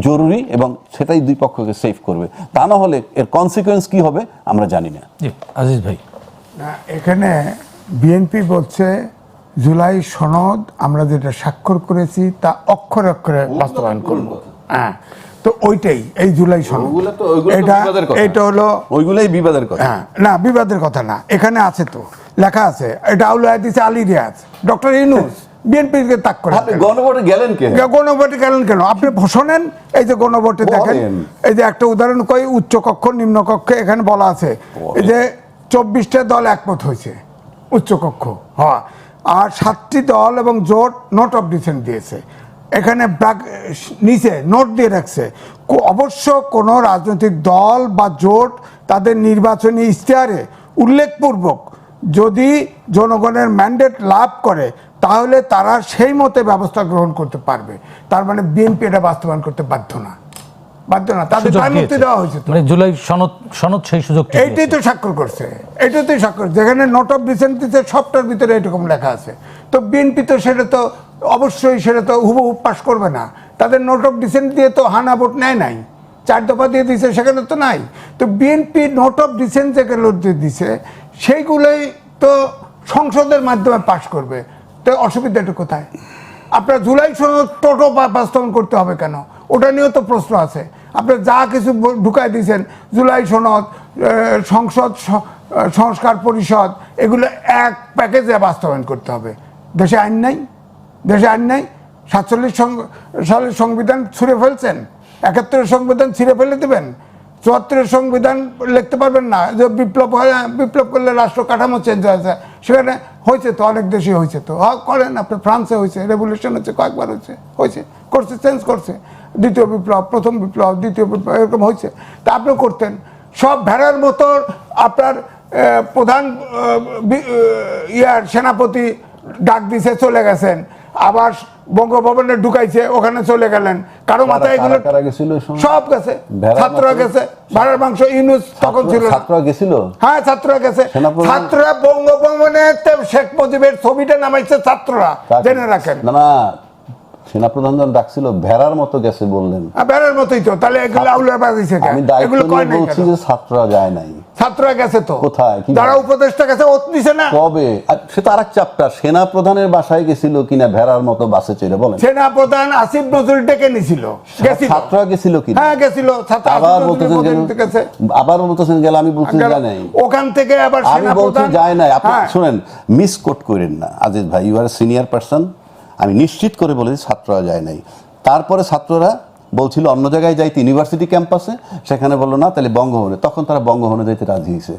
জরুরি, এবং সেটাই দুই পক্ষকে সেফ করবে। তা না হলে এর কনসিকুয়েন্স কি হবে আমরা জানি না।
আজিজ ভাই,
না, এখানে বিএনপি বলছে জুলাই সনদ আমরা যেটা স্বাক্ষর করেছি তা অক্ষরে অক্ষরে বাস্তবায়ন করব। হ্যাঁ, তো ওইটাই এই জুলাই সনদ, এটা হলো
ওইগুলাই বিবাদের কথা।
হ্যাঁ, না বিবাদের কথা না, এখানে আছে তো লেখা আছে, এটা আউলায় দিচ্ছে আলী রিয়াজ, ডক্টর ইউনূস বিএনপিকে তাক করে।
গণভোটে গেলেন কেন?
গণভোটে গেলেন কেন? আপনি শোনেন, এই যে গণভোটে দেখেন, এই যে একটা উদাহরণ কই, উচ্চ কক্ষ নিম্ন কক্ষে এখানে বলা আছে এই যে 24টা দল একমত হয়েছে উচ্চ কক্ষ, হ্যাঁ, আর 7টি দল এবং জোট নোট অফ ডিসেন্ট দিয়েছে। এখানে নিচে নোট দিয়ে রাখছে অবশ্য কোনো রাজনৈতিক দল বা জোট তাদের নির্বাচনী ইশতেহারে উল্লেখপূর্বক যদি জনগণের ম্যান্ডেট লাভ করে তাহলে তারা সেই মতে ব্যবস্থা গ্রহণ করতে পারবে। তার মানে বিএনপি এটা বাস্তবায়ন করতে বাধ্য না, তাদের মুক্তি দেওয়া হয়েছে।
মানে জুলাই সনদ সেই সুযোগ,
এইটাই তো স্বাক্ষর করছে, এটাতেই স্বাক্ষর, যেখানে নোট অফ ডিসেন্ট দিতে সবটার ভিতরে এরকম লেখা আছে। তো বিএনপি তো সেটা তো অবশ্যই সেটা তো হুবহু পাস করবে না। তাদের নোট অফ ডিসেন্ট দিয়ে তো হানা ভোট নেয় নাই, 4 দফা দিয়ে দিছে, সেখানে তো নাই। তো বিএনপি নোট অফ ডিসেন্ট যেগুলো দিছে সেইগুলোই তো সংসদের মাধ্যমে পাশ করবে। তো অসুবিধাটা কোথায়? আপনার জুলাই সনদ টোটো বাস্তবায়ন করতে হবে কেন? ওটা নিয়েও তো প্রশ্ন আছে। আপনার যা কিছু ঢুকাই দিয়েছেন, জুলাই সনদ, সংসদ সংস্কার পরিষদ, এগুলো এক প্যাকেজে বাস্তবায়ন করতে হবে। দেশে আইন নাই, দেশে আইন নাই। 47 সালের সংবিধান ছুঁড়ে ফেলছেন, 71-এর সংবিধান ছিঁড়ে ফেলে দেবেন, 74-এর সংবিধান লিখতে পারবেন না যে বিপ্লব করলে রাষ্ট্র কাঠামো চেঞ্জ হয়েছে, সেখানে হয়েছে তো, অনেক দেশে হয়েছে তো, করেন আপনি। ফ্রান্সে হয়েছে, রেভলিউশন হচ্ছে, কয়েকবার হয়েছে করছে, চেঞ্জ করছে। দ্বিতীয় বিপ্লব, প্রথম বিপ্লব, দ্বিতীয় বিপ্লব, এরকম হয়েছে। তা আপনিও করতেন। সব ভেড়ার মতো আপনার প্রধান সেনাপতি ডাক দিছে, চলে গেছেন। আবার বঙ্গভবনে ঢুকাইছে, ওখানে চলে গেলেন। কারো মাথায় এগুলো সব গেছে, ছাত্ররা গেছে। ভাড়ার মাংস ইউনুস তখন ছিল,
ছাত্ররা গেছিল।
হ্যাঁ, ছাত্ররা গেছে। ছাত্ররা বঙ্গভবনে শেখ মুজিবের ছবিটা নামাইছে ছাত্ররা, জেনে রাখেন।
না, সেনাপ্রধান ডাকছিল, ভেড়ার মতো গেছে বললেন।
ভেড়ার মতোই তো, তাহলে এগুলো আউলার বাজিছে কেন? এগুলো কয় নাই
বলছি যে ছাত্ররা যায় নাই।
ছাত্ররা গেছে তো,
কোথায়?
যারা উপদেষ্টা গেছে ওত দিছে না।
কবে? সে তো আরেক চ্যাপ্টার। সেনাপ্রধানের বাসায় গেছিল কিনা ভেড়ার মতো বাসে চড়ে, বলেন।
সেনাপ্রধান আসিফ নজরুল ডেকে নিছিল, গেছিল।
ছাত্ররা গেছিল কিনা?
হ্যাঁ, গেছিল।
আবার বলতেছেন গেল, আমি বলছি যায় নাই।
ওখান থেকে আবার
আমি বলছি যায় নাই। আপনি শুনেন, মিসকোট করেন না আজিজ ভাই, ইউ আর সিনিয়র পারসন। আমি নিশ্চিত করে বলেছি ছাত্ররা যায় নাই। তারপরে ছাত্ররা বলছিল অন্য জায়গায় যাইতে, ইউনিভার্সিটি ক্যাম্পাসে, সেখানে বললো না, তাহলে বঙ্গভবনে। তখন তারা বঙ্গভবনে যাইতে রাজি হয়েছে।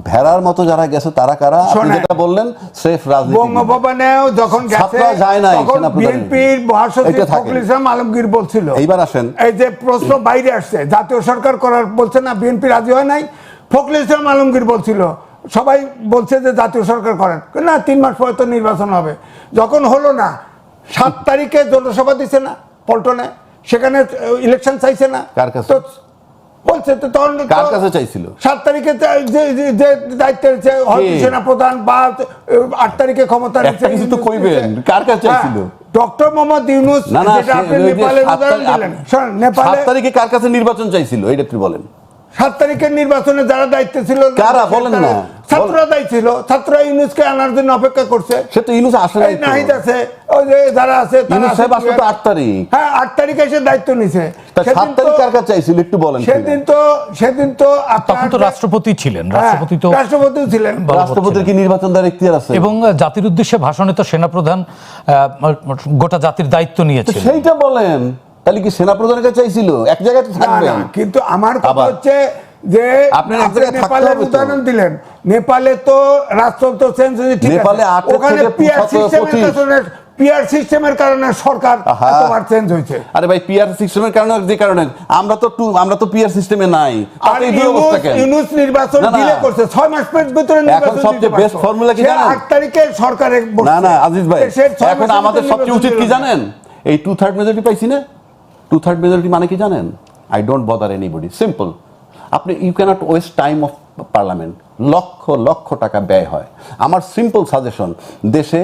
ভেড়ার মতো যারা গেছে তারা কারা? আপনি যেটা বললেন স্রেফ রাজনীতি।
বঙ্গভবনেও যখন
ছাত্ররা যায় নাই,
বিএনপির মহাসচিব ফখরুল ইসলাম আলমগীর বলছিল।
এইবার আসেন,
এই যে প্রশ্ন বাইরে আসছে, জাতীয় সরকার করার বলছে না, বিএনপি রাজি হয় নাই। ফখরুল ইসলাম আলমগীর বলছিল, সবাই বলছে যে জাতীয় সরকার করেন না, 3 মাস পরে তো নির্বাচন হবে। যখন হলো না, 7 তারিখে জনসভা দিছে না পল্টনে, সেখানে ইলেকশন চাইছে না।
কার কাছে
বলছে তো, তখন
কার কাছে চাইছিল?
7 তারিখে যে দায়িত্বের সেনাপ্রধান, বা 8 তারিখে ক্ষমতা
একটা কিছু তো কইবেন, কার কাছে চাইছিল?
ডক্টর মোহাম্মদ ইউনূস। যেটা আপনি নেপালে উদাহরণ দিলেন, শুনুন, নেপালে
7 তারিখে কার কাছে নির্বাচন চাইছিল, এটা একটু বলেন।
7 তারিখের নির্বাচনে যারা দায়িত্বে ছিল,
কারা বলেন না?
ছাত্ররা দায়িত্ব ছিল। ছাত্ররা ইউনূসকে আনার জন্য অপেক্ষা করছে।
সে তো ইউনূস আসে নাই।
নাহিদ আছে, ওই যে যারা আছে,
ইউনূস সাহেব আসলে তো 8 তারিখ।
হ্যাঁ, 8 তারিখে এসে দায়িত্ব নিছে।
7 তারিখ কার কাছে চাইছিল একটু বলেন।
সেদিন তো
তখন তো রাষ্ট্রপতি ছিলেন,
রাষ্ট্রপতিও ছিলেন।
রাষ্ট্রপতির কি নির্বাচন দেওয়ার ইখতিয়ার আছে?
এবং জাতির উদ্দেশ্যে ভাষণে তো সেনাপ্রধান গোটা জাতির দায়িত্ব নিয়েছেন।
সেইটা বলেন। তাহলে কি সেনাপ্রধানের কাছে চাইছিল? এক জায়গায় তো থাকবেন।
কিন্তু আমার কথা হচ্ছে যে আপনি নেপালের উদাহরণ দিলেন। নেপালে তো রাষ্ট্রযন্ত্র চেঞ্জ হয়েছে, ঠিক আছে। ওখানে পিআর সিস্টেমের কারণে সরকার এতবার চেঞ্জ হয়েছে।
আরে ভাই, পিআর সিস্টেমের কারণে, যে কারণে আমরা তো পিআর সিস্টেমে নাই।
আর ইউনূস নির্বাচন ডিলে করছে, 6 মাসের ভিতরে নির্বাচন।
এখন সবচেয়ে বেস্ট ফর্মুলা কি জানেন?
8 তারিখে সরকারে
না না আজিজ ভাই, এখন আমাদের সবচেয়ে উচিত কি জানেন? এই 2/3 মেজরিটি পাইছি না, 2/3 মেজরিটি মানে কি জানেন? I don't bother anybody, simple. আপনি you can't waste time of parliament. লক্ষ লক্ষ টাকা ব্যয় হয়। আমার সিম্পল সাজেশন, দেশে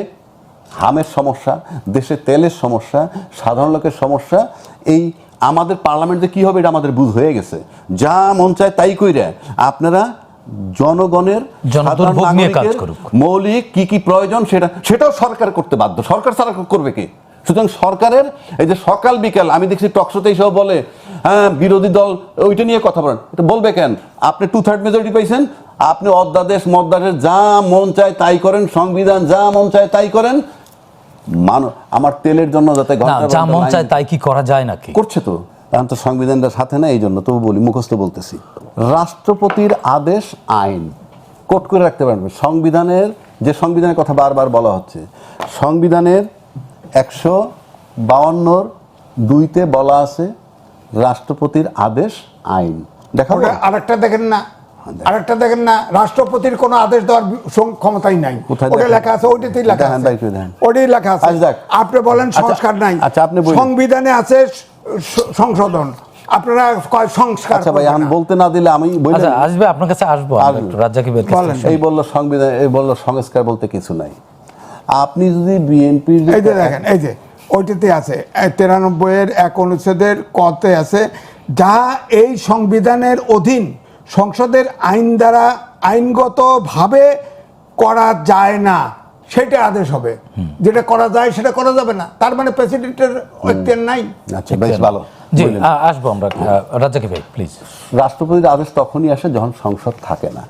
হামের সমস্যা, দেশে তেলের সমস্যা, সাধারণ লোকের সমস্যা, এই আমাদের পার্লামেন্টে কি হবে এটা আমাদের বুঝ হয়ে গেছে। যা মন চায় তাই কইরা আপনারা জনগণের মৌলিক কি কি প্রয়োজন সেটাও সরকার করতে বাধ্য। সরকার ছাড়া করবে কে? সুতরাং সরকারের এই যে সকাল বিকাল আমি দেখছি টকশোতে সব বলে, হ্যাঁ বিরোধী দল ওইটা নিয়ে কথা বলেন, এটা বলবে কেন? আপনি 2/3 মেজরিটি পাইছেন, আপনি অধ্যাদেশ মধ্যাদেশ যা মন চায় তাই করেন, সংবিধান যা মন চায় তাই করেন। আমার তেলের জন্য যাতে
যা মন চায় তাই কি করা যায় নাকি?
করছে তো, এখন তো সংবিধানটা সাথে না, এই জন্য তবু বলি, মুখস্থ বলতেছি। রাষ্ট্রপতির আদেশ আইন কোট করে রাখতে পারবে। সংবিধানের যে সংবিধানের কথা বারবার বলা হচ্ছে, সংবিধানের 152(2)তে বলা আছে রাষ্ট্রপতির আদেশ আইন। দেখা
আরেকটা দেখেন না, রাষ্ট্রপতির কোনো আদেশ দেওয়ার ক্ষমতাই নাই। ওটা লেখা আছে, ওইটাতেই লেখা আছে, ওইটাই লেখা আছে। আপনি বলেন সংস্কার নাই, সংবিধানে আছে সংশোধন। আপনারা সংস্কার।
আচ্ছা ভাই, আমি বলতে না দিলে আমি
আসবে আপনার কাছে, আসবো রাজ্জাকি বের
বলেন। এই বললো সংবিধান, এই বললো সংস্কার বলতে কিছু নাই। আপনি যদি বিএনপি
এই যে দেখেন, এই যে ওইটাতে আছে 93-এর 1 অনুচ্ছেদের কতে আছে, যা এই সংবিধানের অধীন সংসদের আইন দ্বারা আইনগতভাবে করা যায় না সেটা আদেশ হবে। যেটা করা যায় সেটা করা যাবে না, তার মানে প্রেসিডেন্টের এখতিয়ার নাই।
আচ্ছা বেশ ভালো।
জি, আসবো আমরা। রাজ্জাকি ভাই প্লিজ।
রাষ্ট্রপতির আদেশ তখনই আসে যখন সংসদ থাকে না।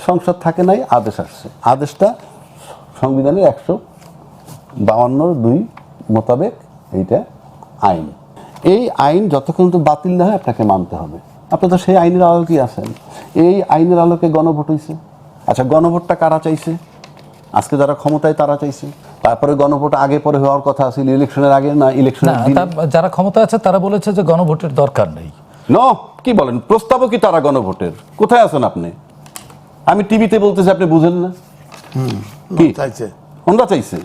সংসদ থাকে নাই, আদেশ আসছে। আদেশটা সংবিধানের 152(2) মোতাবেক এইটা আইন। এই আইন যতক্ষণ তো বাতিল না হয় আপনাকে মানতে হবে। আপনি তো সেই আইনের আলোকেই আছেন। এই আইনের আলোকে গণভোট হয়েছে। আচ্ছা, গণভোটটা কারা চাইছে? আজকে যারা ক্ষমতায় তারা চাইছে। তারপরে গণভোট আগে পরে হওয়ার কথা ছিল, ইলেকশনের আগে না ইলেকশনের দিন।
যারা ক্ষমতা আছে তারা বলেছে যে গণভোটের দরকার নেই।
কি বলেন, প্রস্তাবও কি তারা গণভোটের? কোথায় আছেন আপনি? আমি টিভিতে বলতেছি, আপনি বুঝেন না? কি
চাইছে,
ওনরা চাইছে,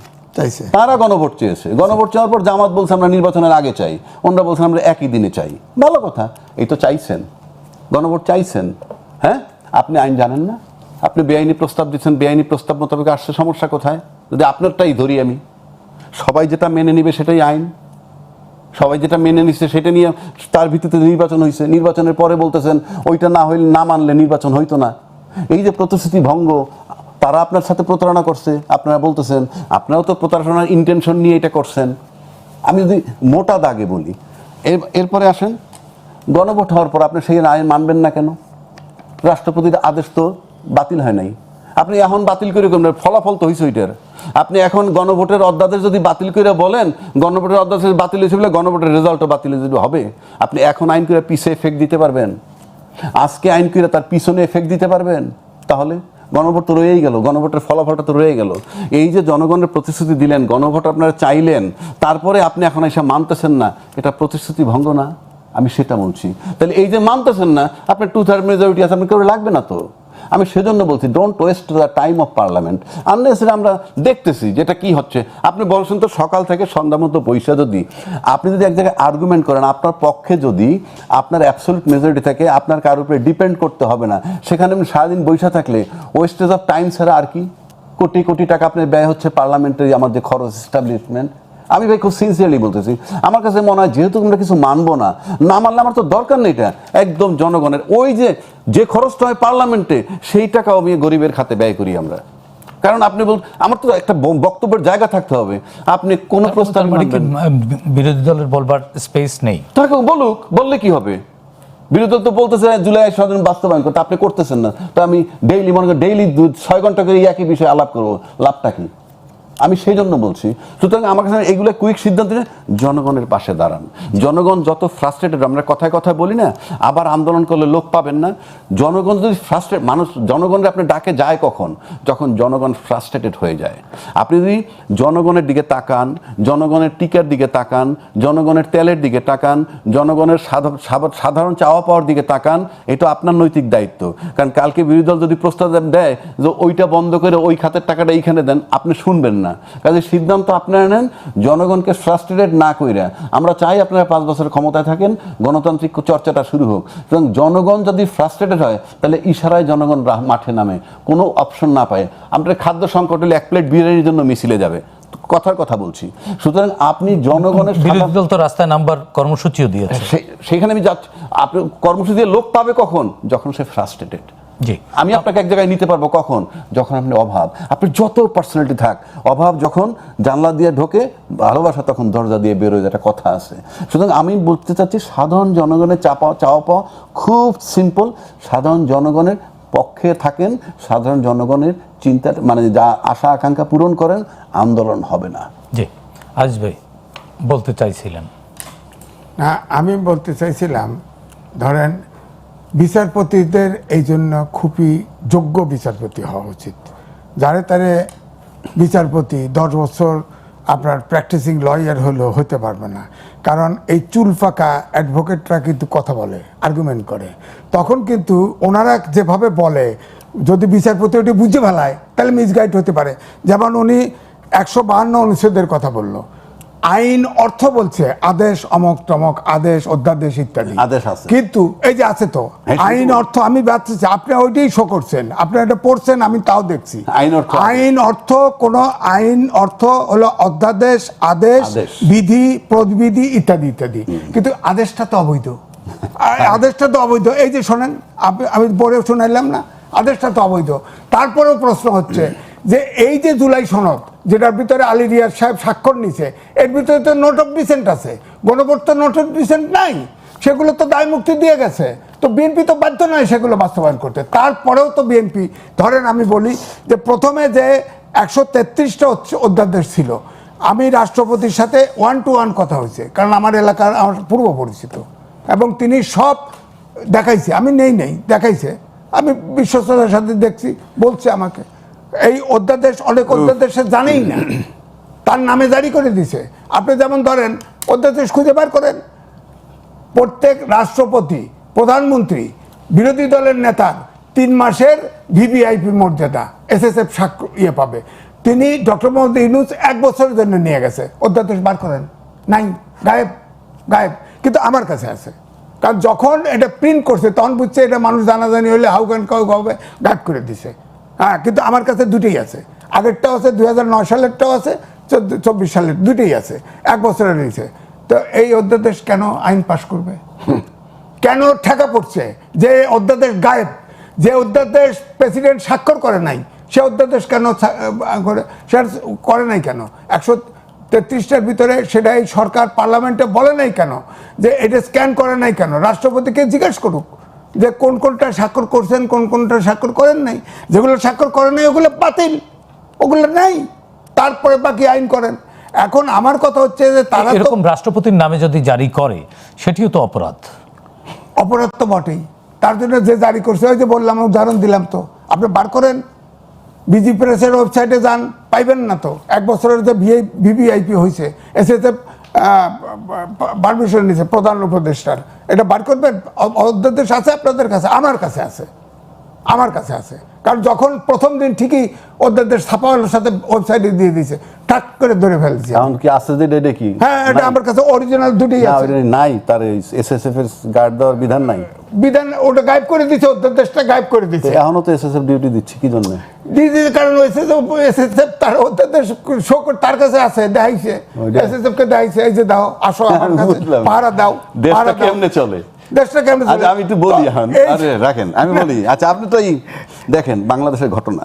তারা
গণভোট চেয়েছে। গণভোট চাওয়ার পর জামাত বলছে আমরা নির্বাচনের আগে চাই, ওনরা বলছেন আমরা একই দিনে চাই। ভালো কথা, এই তো চাইছেন, গণভোট চাইছেন। হ্যাঁ, আপনি আইন জানেন না, আপনি বেআইনি প্রস্তাব দিচ্ছেন, বেআইনি প্রস্তাব মোতাবেক আসছে, সমস্যা কোথায়? যদি আপনারটাই ধরি আমি, সবাই যেটা মেনে নিবে সেটাই আইন, সবাই যেটা মেনে নিচ্ছে সেটা নিয়ে তার ভিত্তিতে নির্বাচন হয়েছে। নির্বাচনের পরে বলতেছেন ওইটা না হইলে, না মানলে নির্বাচন হইতো না। এই যে প্রতিশ্রুতি ভঙ্গ, তারা আপনার সাথে প্রতারণা করছে, আপনারা বলতেছেন আপনারাও তো প্রতারণার ইন্টেনশন নিয়ে এটা করছেন। আমি যদি মোটা দাগে বলি, এরপরে আসেন গণভোট হওয়ার পর আপনি সেই আইন মানবেন না কেন? রাষ্ট্রপতির আদেশ তো বাতিল হয় নাই, আপনি এখন বাতিল করে করবেন, ফলাফল তো হয়েছে ওইটার। আপনি এখন গণভোটের অধ্যাদেশ যদি বাতিল করে বলেন, গণভোটের অধ্যাদেশ বাতিল হয়েছে বলে গণভোটের রেজাল্টও বাতিল হবে, আপনি এখন আইন করে পিছে এফেক্ট দিতে পারবেন? আজকে আইন করে তার পিছনে এফেক্ট দিতে পারবেন? তাহলে গণভোট তো রয়েই গেল, গণভোটের ফলাফলটা তো রয়ে গেল। এই যে জনগণের প্রতিশ্রুতি দিলেন, গণভোট আপনারা চাইলেন, তারপরে আপনি এখন এসে মানতেছেন না, এটা প্রতিশ্রুতি ভঙ্গ না? আমি সেটা বলছি। তাহলে এই যে মানতেছেন না, আপনার 2/3 মেজরিটি আছে, আপনার কেউ লাগবে না তো। আমি সেজন্য বলছি don't waste the time of parliament. Unnecessary আমরা দেখতেছি যেটা কি হচ্ছে। আপনি বলছেন তো সকাল থেকে সন্ধ্যা মতো বৈশা, যদি আপনি যদি এক জায়গায় আর্গুমেন্ট করেন, আপনার পক্ষে যদি আপনার অ্যাবসলিউট মেজরিটি থাকে, আপনার কারোর উপরে ডিপেন্ড করতে হবে না, সেখানে আপনি সারাদিন বৈশা থাকলে ওয়েস্টেজ অফ টাইম ছাড়া আর কি? কোটি কোটি টাকা আপনার ব্যয় হচ্ছে পার্লামেন্টারি আমার যে খরচ, এস্টাবলিশমেন্ট। আমি ভাই খুব সিনসিয়ারলি বলতেছি, আমার কাছে মনে হয় যেহেতু আমরা কিছু মানবো না, না মানলে আমার তো দরকার নেই। এটা একদম জনগণের ওই যে খরচটা হয় পার্লামেন্টে, সেই টাকাও আমি গরিবের খাতে ব্যয় করি আমরা। কারণ আপনি আমার তো একটা বক্তব্যের জায়গা থাকতে হবে। আপনি কোন প্রস্তাব
বিরোধী দলের বলবার স্পেস নেই,
তাকে বলুক, বললে কি হবে? বিরোধী দল তো বলতেছে জুলাই সনদ বাস্তবায়ন করতে, আপনি করতেছেন না। তো আমি ডেইলি মনে করি ডেইলি 6 ঘন্টা করে একই বিষয়ে আলাপ করবো, লাভটা কি? আমি সেই জন্য বলছি। সুতরাং আমার কাছে এগুলো কুইক সিদ্ধান্ত নিয়ে জনগণের পাশে দাঁড়ান। জনগণ যত ফ্রাস্ট্রেটেড, আমরা কথায় কথায় বলি না, আবার আন্দোলন করলে লোক পাবেন না। জনগণ যদি ফ্রাস্ট্রেট, মানুষ জনগণের আপনি ডাকে যায় কখন? যখন জনগণ ফ্রাস্ট্রেটেড হয়ে যায়। আপনি যদি জনগণের দিকে তাকান, জনগণের টিকার দিকে তাকান, জনগণের তেলের দিকে তাকান, জনগণের সাধারণ চাওয়া পাওয়ার দিকে তাকান, এটা আপনার নৈতিক দায়িত্ব। কারণ কালকে বিরোধী দল যদি প্রস্তাব দেয় যে ওইটা বন্ধ করে ওই খাতের টাকাটা এইখানে দেন, আপনি শুনবেন না। কাজে সিদ্ধান্ত আপনারা নেন, জনগণকে ফ্রাস্ট্রেটেড না কইরা। আমরা চাই আপনারা 5 বছর ক্ষমতায় থাকেন, গণতান্ত্রিক চর্চাটা শুরু হোক। সুতরাং জনগণ যদি ফ্রাস্ট্রেটেড হয়, তাহলে ইশারায় জনগণ মাঠে নামে, কোনো অপশন না পায়। আপনার খাদ্য সংকট হলে 1 প্লেট বিরিয়ানির জন্য মিছিলে যাবে, কথার কথা বলছি। সুতরাং আপনি জনগণের,
বিরোধী দল তো রাস্তায় নামবার কর্মসূচিও দিয়েছে,
সেখানে আমি যাচ্ছি। আপনি কর্মসূচি দিয়ে লোক পাবে কখন? যখন সে ফ্রাস্ট্রেটেড। আমি আপনাকে এক জায়গায় নিতে পারবো কখন? যখন আপনি অভাব, আপনি যত পার্সোনালিটি থাক, অভাব যখন জানলা দিয়ে ঢোকে, ভালোবাসা তখন দরজা দিয়ে বেরোয়, একটা কথা আছে। সুতরাং আমি বলতে চাচ্ছি সাধারণ জনগণের চাওয়া পাওয়া খুব সিম্পল। সাধারণ জনগণের পক্ষে থাকেন, সাধারণ জনগণের চিন্তা, মানে যা আশা আকাঙ্ক্ষা পূরণ করেন, আন্দোলন হবে না।
জি, আজ ভাই বলতে চাইছিলেন?
না, আমি বলতে চাইছিলাম, ধরেন বিচারপতিদের এই জন্য খুবই যোগ্য বিচারপতি হওয়া উচিত। যারে তারে বিচারপতি 10 বছর আপনার প্র্যাকটিসিং লয়ার হলেও হতে পারবে না। কারণ এই চুল ফাঁকা অ্যাডভোকেটরা কিন্তু কথা বলে, আর্গুমেন্ট করে, তখন কিন্তু ওনারা যেভাবে বলে, যদি বিচারপতি ওটি বুঝে ফেলায়, তাহলে মিসগাইড হতে পারে। যেমন উনি 152 অনুচ্ছেদের কথা বললো, আইন অর্থ বলছে আদেশ, অমক টমক আদেশ, অধ্যাদেশ ইত্যাদি
আদেশ আছে,
কিন্তু এই যে আছে তো আইন অর্থ, আমি ভাবছি আপনি ওইটাই শো করছেন, আপনি এটা পড়ছেন, আমি তাও দেখছি। আইন অর্থ, কোন আইন অর্থ হলো অধ্যাদেশ, আদেশ, বিধি, প্রবিধি ইত্যাদি ইত্যাদি। কিন্তু আদেশটা তো অবৈধ, আদেশটা তো অবৈধ। এই যে শোনেন, আমি পড়ে শোনাইলাম না, আদেশটা তো অবৈধ। তারপরেও প্রশ্ন হচ্ছে যে এই যে জুলাই সনদ, যেটার ভিতরে আলী রিয়াজ সাহেব স্বাক্ষর নিছে, এর ভিতরে তো নোট অফ ডিসেন্ট আছে, গণভোট তো নোট অফ ডিসেন্ট নাই, সেগুলো তো দায় মুক্তি দিয়ে গেছে। তো বিএনপি তো বাধ্য নয় সেগুলো বাস্তবায়ন করতে। তারপরেও তো বিএনপি, ধরেন আমি বলি যে প্রথমে যে 133টা অধ্যাদেশ ছিল, আমি রাষ্ট্রপতির সাথে 1-to-1 কথা হয়েছে, কারণ আমার এলাকার আমার পূর্ব পরিচিত, এবং তিনি সব দেখাইছে, আমি নেই দেখাইছে, আমি বিশ্বস্ততার সাথে দেখছি, বলছে আমাকে এই অধ্যাদেশ অনেক অধ্যাদেশে জানেই না, তার নামে জারি করে দিছে। আপনি যেমন ধরেন অধ্যাদেশ খুঁজে বার করেন, প্রত্যেক রাষ্ট্রপতি, প্রধানমন্ত্রী, বিরোধী দলের নেতার 3 মাসের ভিভিআইপি মর্যাদা এসএসএফ ইয়ে পাবে। তিনি ডক্টর মোহাম্মদ ইউনূস 1 বছরের জন্য নিয়ে গেছে, অধ্যাদেশ বার করেন নাই, গায়েব গায়েব। কিন্তু আমার কাছে আছে, কারণ যখন এটা প্রিন্ট করছে তখন বুঝছে এটা মানুষ জানাজানি হলে হাউকান কাউ গাবে গায়েব করে দিছে। হ্যাঁ, কিন্তু আমার কাছে দুটোই আছে, আগেরটাও আছে, 2009 সালেরটাও আছে, 24 সালের দুটোই আছে, 1 বছরের নিচে। তো এই অধ্যাদেশ কেন আইন পাশ করবে? কেন ঠেকা পড়ছে যে অধ্যাদেশ গায়েব, যে অধ্যাদেশ প্রেসিডেন্ট স্বাক্ষর করে নাই, সে অধ্যাদেশ কেন করে নাই কেন? 133টার ভিতরে সেটাই সরকার পার্লামেন্টে বলে নাই কেন যে এটা স্ক্যান করে নাই কেন? রাষ্ট্রপতিকে জিজ্ঞেস করুক যে কোন কোনটা স্বাক্ষর করছেন, কোন কোনটা স্বাক্ষর করেন নাই। যেগুলো স্বাক্ষর করেন নাই ওগুলো বাতিল, ওগুলো নাই, তারপরে বাকি আইন করেন। এখন আমার কথা হচ্ছে যে তারা
এরকম রাষ্ট্রপতির নামে যদি জারি করে সেটিও তো অপরাধ।
অপরাধ তো বটেই, তার জন্য যে জারি করছে, ওই যে বললাম, উদাহরণ দিলাম, তো আপনি বার করেন, বিজি প্রেসের ওয়েবসাইটে যান, পাইবেন না তো। 1 বছরের যে ভিভিআইপি হয়েছে, এসএসএফ পারমিশন নিয়েছে প্রধান উপদেষ্টার, এটা বার করবেন। অধ্যাদেশ আছে আপনাদের কাছে, আমার কাছে আছে, আমার কাছে আছে। কারণ যখন প্রথম দিন ঠিকই অধ্যাদেশ ছাপাওয়ালার সাথে ওয়েবসাইটে দিয়ে দিয়েছে, টাক করে ধরে ফেলছে।
এখন কি আছে যে এটা কি?
হ্যাঁ, এটা আমার কাছে অরিজিনাল দুটোই আছে।
নাই, তার এসএসএফ এর গার্ড দেওয়ার বিধান নাই,
বিধান ওটা গায়েব করে দিচ্ছে, অধ্যাদেশটা গায়েব করে দিচ্ছে।
এখনো তো এসএসএফ ডিউটি দিচ্ছে কি জন্য?
কারণ এসএসএফ তার অধ্যাদেশ তার কাছে আছে, দেখাইছে, এসএসএফ কে দেখাইছে, এই যে দাও, আসো আমার কাছে, পাহারা দাও।
দেশটা কেমনে চলে?
দেশটা কেমনে চলে?
আচ্ছা, আমি একটু বলি এখন, আরে রাখেন, আমি বলি। আচ্ছা, আপনি তো এই দেখেন বাংলাদেশের ঘটনা,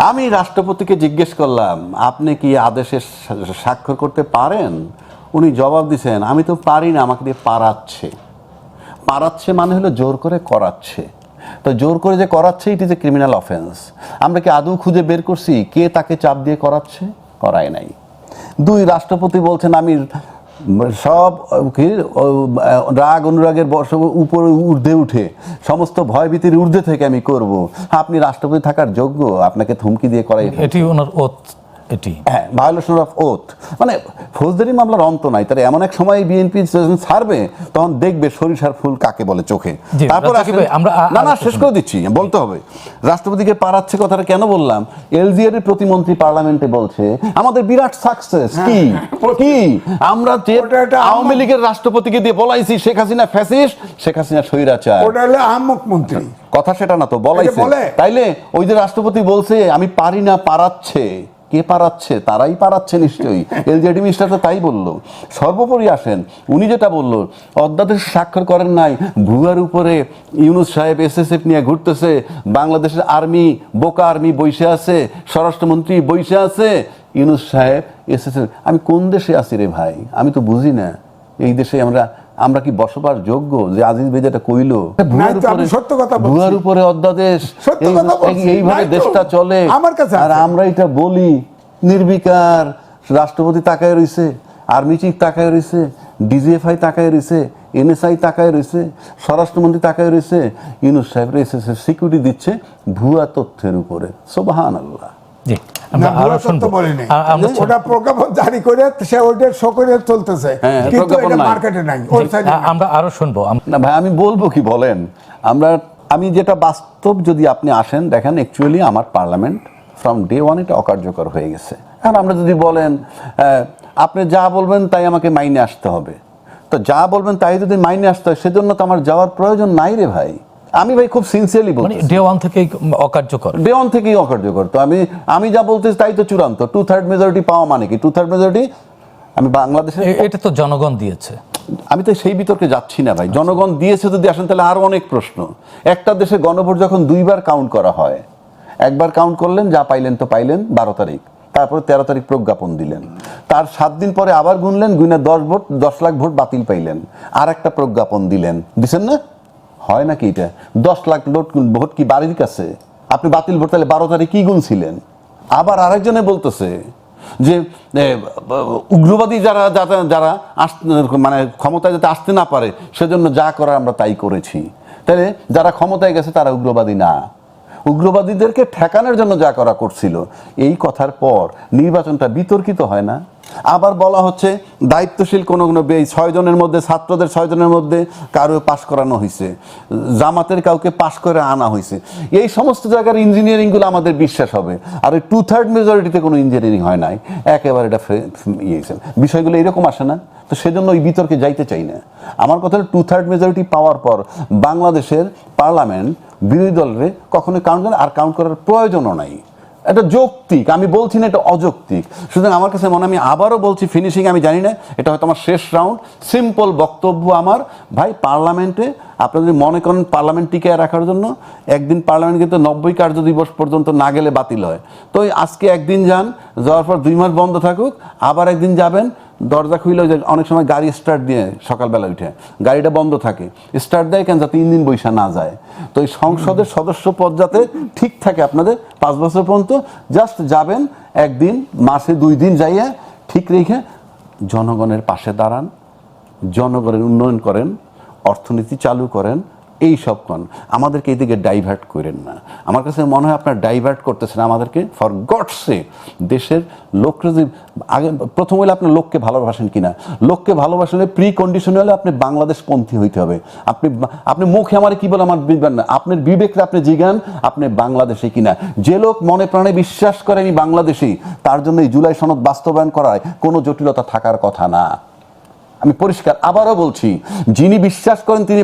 আমি রাষ্ট্রপতিকে জিজ্ঞেস করলাম আপনি কি আদেশে স্বাক্ষর করতে পারেন? উনি জবাব দিছেন আমি তো পারি না, আমাকে দিয়ে পারাচ্ছে। পারাচ্ছে মানে হলো জোর করে করাচ্ছে। তো জোর করে যে করাচ্ছে, it is a criminal offence. আমরা কি আদৌ খুঁজে বের করছি কে তাকে চাপ দিয়ে করাচ্ছে? করায় নাই। 2, রাষ্ট্রপতি বলছেন আমি সব রাগ অনুরাগের উপরে ঊর্ধ্বে উঠে, সমস্ত ভয়ভীতির ঊর্ধ্বে থেকে আমি করব। আপনি রাষ্ট্রপতি থাকার যোগ্য? আপনাকে থুমকি দিয়ে করাই,
এটি ওনার ওথ, এটি
হ্যাঁ ভায়োলেশন অফ ওথ। মানে ফৌজদারি মামলার অন্ত নাই। তার এমন এক সময় বিএনপি ছাড়বে, তখন দেখবে সরিষার ফুল কাকে বলে চোখে। তারপর না শেষ করে দিচ্ছি, বলতে হবে রাষ্ট্রপতিকে পারাচ্ছে কথাটা কেন বললাম। এলজিআর এর প্রতিমন্ত্রী পার্লামেন্টে বলছে আমাদের বিরাট সাকসেস কি কি আমরা আওয়ামী লীগের রাষ্ট্রপতিকে দিয়ে বলাইছি শেখ হাসিনা ফ্যাসিস্ট, শেখ হাসিনা স্বৈরাচার।
ওটা হলো আহমক মন্ত্রী
কথা, সেটা না তো বলাইছে। তাইলে ওই যে রাষ্ট্রপতি বলছে আমি পারি না, পারাচ্ছে। কে পারাচ্ছে? তারাই পারাচ্ছে নিশ্চয়ই। এলজিআরডি মিনিস্টার তো তাই বলল। সর্বোপরি আসেন, উনি যেটা বলল অধ্যাদেশ স্বাক্ষর করেন নাই, ভুয়ার উপরে ইউনূস সাহেব এসএসএফ নিয়ে ঘুরতেছে, বাংলাদেশের আর্মি, বোকা আর্মি বইসে আছে, স্বরাষ্ট্রমন্ত্রী বইসে আছে, ইউনূস সাহেব এসএসএফ। আমি কোন দেশে আছি রে ভাই? আমি তো বুঝি না এই দেশে আমরা কি বসবাস যোগ্য? যে আজিজ ভাই যেটা কইলো, ভুয়ার উপরে অধ্যাদেশ, এইভাবে দেশটা চলে। আর আমরা এটা বলি নির্বিকার। রাষ্ট্রপতি তাকায় রইছে, আর্মি চিফ তাকায় রইছে, ডিজিএফআই তাকায় রইছে, এনএসআই তাকায় রইছে, স্বরাষ্ট্রমন্ত্রী তাকায় রইছে, ইউনূস সাহেব এসএসএফ সিকিউরিটি দিচ্ছে ভুয়া তথ্যের উপরে। সুবহানাল্লাহ।
জি, আমরা আরো শুনবো।
ওটা প্রজ্ঞাপন জারি করে সে ওইটা শো করে চলতেছে, কিন্তু এটা মার্কেটে নাই,
আমরা আরো শুনবো।
না ভাই, আমি বলবো কি বলেন, আমি যেটা বাস্তব, যদি আপনি আসেন দেখেন, অ্যাকচুয়ালি আমার পার্লামেন্ট ফ্রম ডে 1 এটা অকার্যকর হয়ে গেছে। এখন আমরা যদি বলেন আপনি যা বলবেন তাই আমাকে মাইনে আসতে হবে, তো যা বলবেন তাই যদি মাইনে আসতে হয়, সেজন্য তো আমার যাওয়ার প্রয়োজন নাই রে ভাই। আমি ভাই খুব সিনসিয়ারলি বলছি,
ডে 1 থেকেই অকার্যকর,
ডে 1 থেকেই অকার্যকর। তো আমি যা বলতেছি তাই তো চূড়ান্ত। 2/3 মেজরিটি পাওয়া মানে কি? 2/3 মেজরিটি আমি বাংলাদেশে,
এটা তো জনগণ দিয়েছে।
আমি তো সেই বিতর্কে যাচ্ছি না ভাই। জনগণ দিয়েছে যদি আসেন, তাহলে আরো অনেক প্রশ্ন। একটা দেশে গণভোট যখন 2বার কাউন্ট করা হয়, একবার কাউন্ট করলেন, যা পাইলেন তো পাইলেন 12 তারিখ, তারপরে 13 তারিখ প্রজ্ঞাপন দিলেন, তার 7 দিন পরে আবার গুনলেন, গুনে 10 লাখ ভোট বাতিল পাইলেন, আর একটা প্রজ্ঞাপন দিলেন, দিচ্ছেন না? হয় নাকি এটা? 10 লাখ ভোট কি বাড়ির কাছে? আপনি বাতিল ভোট তাহলে 12 তারিখ কি গুনছিলেন? আবার আরেকজনে বলতেছে যে উগ্রবাদী যারা মানে ক্ষমতায় যাতে আসতে না পারে, সেজন্য যা করার আমরা তাই করেছি। তাহলে যারা ক্ষমতায় গেছে তারা উগ্রবাদী না। উগ্রবাদীদেরকে ঠেকানোর জন্য যা করা করছিল, এই কথার পর নির্বাচনটা বিতর্কিত হয় না? আবার বলা হচ্ছে দায়িত্বশীল কোনো এই 6 জনের মধ্যে, ছাত্রদের 6 জনের মধ্যে কারো পাশ করানো হয়েছে, জামাতের কাউকে পাশ করে আনা হয়েছে। এই সমস্ত জায়গার ইঞ্জিনিয়ারিংগুলো আমাদের বিশ্বাস হবে, আর ওই 2/3 মেজরিটিতে কোনো ইঞ্জিনিয়ারিং হয় নাই, একেবারে এটা বিষয়গুলো এরকম আসে না। তো সেজন্য ওই বিতর্কে যাইতে চাই না। আমার কথা হলো 2/3 মেজরিটি পাওয়ার পর বাংলাদেশের পার্লামেন্ট বিরোধী দলের কখনোই কাউন্ট করে, আর কাউন্ট করার প্রয়োজনও নাই। এটা যৌক্তিক, আমি বলছি না এটা অযৌক্তিক। সুতরাং আমার কাছে মনে, আমি আবারও বলছি, ফিনিশিং আমি জানি না, এটা হয়তো আমার শেষ রাউন্ড। সিম্পল বক্তব্য আমার, ভাই পার্লামেন্টে আপনারা যদি মনে করেন পার্লামেন্ট টিকিয়ে রাখার জন্য, একদিন পার্লামেন্ট কিন্তু 90 কার্য দিবস পর্যন্ত না গেলে বাতিল হয়। তো আজকে একদিন যান, যাওয়ার পর 2 মাস বন্ধ থাকুক, আবার একদিন যাবেন, দরজা খুলে যে অনেক সময় গাড়ি স্টার্ট দিয়ে সকালবেলা উঠে গাড়িটা বন্ধ থাকে, স্টার্ট দেয় কেন, যাতে 3 দিন বৈশা না যায়। তো এই সংসদের সদস্য পদ যাতে ঠিক থাকে আপনাদের 5 বছর পর্যন্ত, জাস্ট যাবেন একদিন, মাসে 2 দিন যাইয়া ঠিক রেখে জনগণের পাশে দাঁড়ান, জনগণের উন্নয়ন করেন, অর্থনীতি চালু করেন, এই সব কন। আমাদেরকে এইদিকে ডাইভার্ট করেন না। আমার কাছে মনে হয় আপনার ডাইভার্ট করতেছেন আমাদেরকে। ফর গডস সেক, দেশের লোকরা যে আগে প্রথম হলে আপনার লোককে ভালোবাসেন কিনা, লোককে ভালোবাসলে প্রি কন্ডিশন হলে আপনি বাংলাদেশপন্থী হইতে হবে। আপনি মুখে আমার কি বলে আমার বিবেক না, আপনার বিবেককে আপনি জিজ্ঞান আপনি বাংলাদেশি কিনা। যে লোক মনে প্রাণে বিশ্বাস করে আমি বাংলাদেশি, তার জন্য এই জুলাই সনদ বাস্তবায়ন করায় কোনো জটিলতা থাকার কথা না। আমি পরিষ্কার আবারও বলছি, যিনি বিশ্বাস করেন তিনি,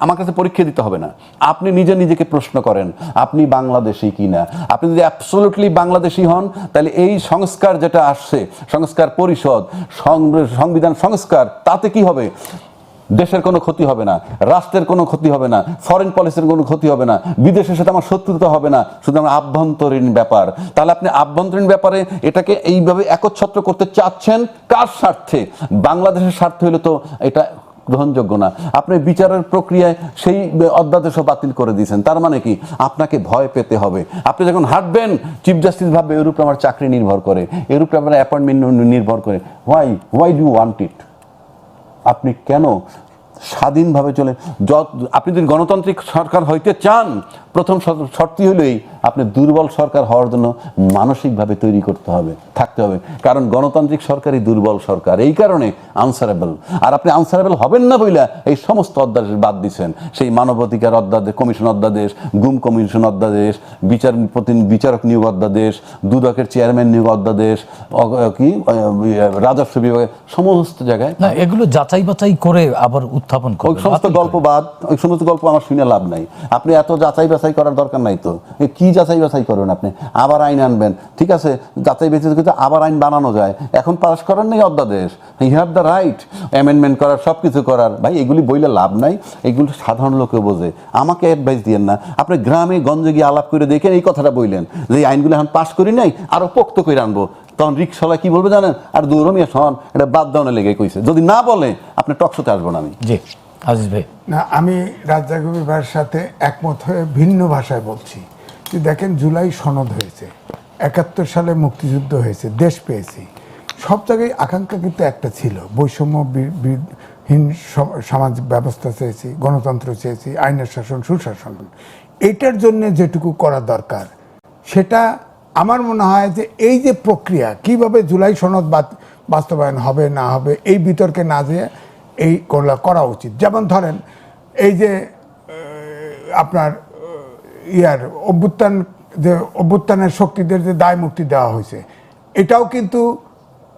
আমার কাছে পরীক্ষা দিতে হবে না, আপনি নিজেকে প্রশ্ন করেন আপনি বাংলাদেশি কিনা। আপনি যদি অ্যাবসলিউটলি বাংলাদেশি হন, তাহলে এই সংস্কার যেটা আসছে, সংস্কার পরিষদ, সংবিধান সংস্কার, তাতে কি হবে? দেশের কোনো ক্ষতি হবে না, রাষ্ট্রের কোনো ক্ষতি হবে না, ফরেন পলিসির কোনো ক্ষতি হবে না, বিদেশের সাথে আমার শত্রুতা হবে না, শুধু আমার আভ্যন্তরীণ ব্যাপার। তাহলে আপনি আভ্যন্তরীণ ব্যাপারে এটাকে এইভাবে একচ্ছত্র করতে চাচ্ছেন কার স্বার্থে? বাংলাদেশের স্বার্থে হলে তো এটা গ্রহণযোগ্য না। আপনি বিচারের প্রক্রিয়ায় সেই অধ্যাদেশও বাতিল করে দিয়েছেন, তার মানে কি আপনাকে ভয় পেতে হবে? আপনি যখন হাঁটবেন, চিফ জাস্টিস ভাববে এর উপরে আমার চাকরি নির্ভর করে, এর উপরে আমার অ্যাপয়েন্টমেন্ট নির্ভর করে। Why do you want it? আপনি কেন স্বাধীনভাবে চলে? আপনি যদি গণতান্ত্রিক সরকার হইতে চান, প্রথম শর্তই হলেই আপনি দুর্বল সরকার হওয়ার জন্য মানসিকভাবে তৈরি থাকতে হবে। কারণ গণতান্ত্রিক সরকারই দুর্বল সরকার, এই কারণে আনসারেবল। আর আপনি আনসারেবল হবেন না বইলা এই সমস্ত অধ্যাদেশ বাদ দিচ্ছেন। সেই মানবাধিকার অধ্যাদেশ, কমিশন অধ্যাদেশ, গুম কমিশন অধ্যাদেশ, বিচারক নিয়োগ অধ্যাদেশ, দুদকের চেয়ারম্যান নিয়োগ অধ্যাদেশ, কি রাজস্ব বিভাগে, সমস্ত জায়গায়
না, এগুলো যাচাই বাছাই করে আবার উত্থাপন
ওই সমস্ত গল্প বাদ, ওই সমস্ত গল্প আমার শুনে লাভ নাই। আপনি এত যাচাই বাছাই করার দরকার নাই তো। কি যাচাই বাছাই করবেন আপনি? আবার আইন আনবেন, ঠিক আছে, যাচাই বাছাই করতে আবার আইন বানানো যায়। এখন পাস করার নেই অধ্যাদেশ, you have the right amendment করার, সব কিছু করার। ভাই এগুলি বইলে লাভ নাই, এগুলো সাধারণ লোকে বোঝে। আমাকে অ্যাডভাইস দিয়েন না। আপনি গ্রামে গঞ্জে গিয়ে আলাপ করে দেখেন, এই কথাটা বললেন যে এই আইনগুলো এখন পাস করি নাই, আরো পোক্ত করে আনবো। তখন রিক্সাওয়ালা কি বলবে জানেন? আর দৌড়মিয়া শোন, এটা বাদ দাওনে লেগে কইছে। যদি না বলে আপনি টকশোতে আসবো না। আমি
জি আজিজ ভাই,
না, আমি রাজ্জাক ভাইয়ের সাথে একমত হয়ে ভিন্ন ভাষায় বলছি যে দেখেন, জুলাই সনদ হয়েছে, 71 সালে মুক্তিযুদ্ধ হয়েছে, দেশ পেয়েছি, সব জায়গায় আকাঙ্ক্ষা কিন্তু একটা ছিল, বৈষম্যহীন সমাজ ব্যবস্থা চেয়েছি, গণতন্ত্র চেয়েছি, আইনের শাসন, সুশাসন। এইটার জন্য যেটুকু করা দরকার, সেটা আমার মনে হয় যে এই যে প্রক্রিয়া, কিভাবে জুলাই সনদ বাস্তবায়ন হবে না হবে, এই বিতর্কে না যেয়ে এই করা উচিত। যেমন ধরেন, এই যে আপনার অভ্যুত্থানের শক্তিদের যে দায় মুক্তি দেওয়া হয়েছে, এটাও কিন্তু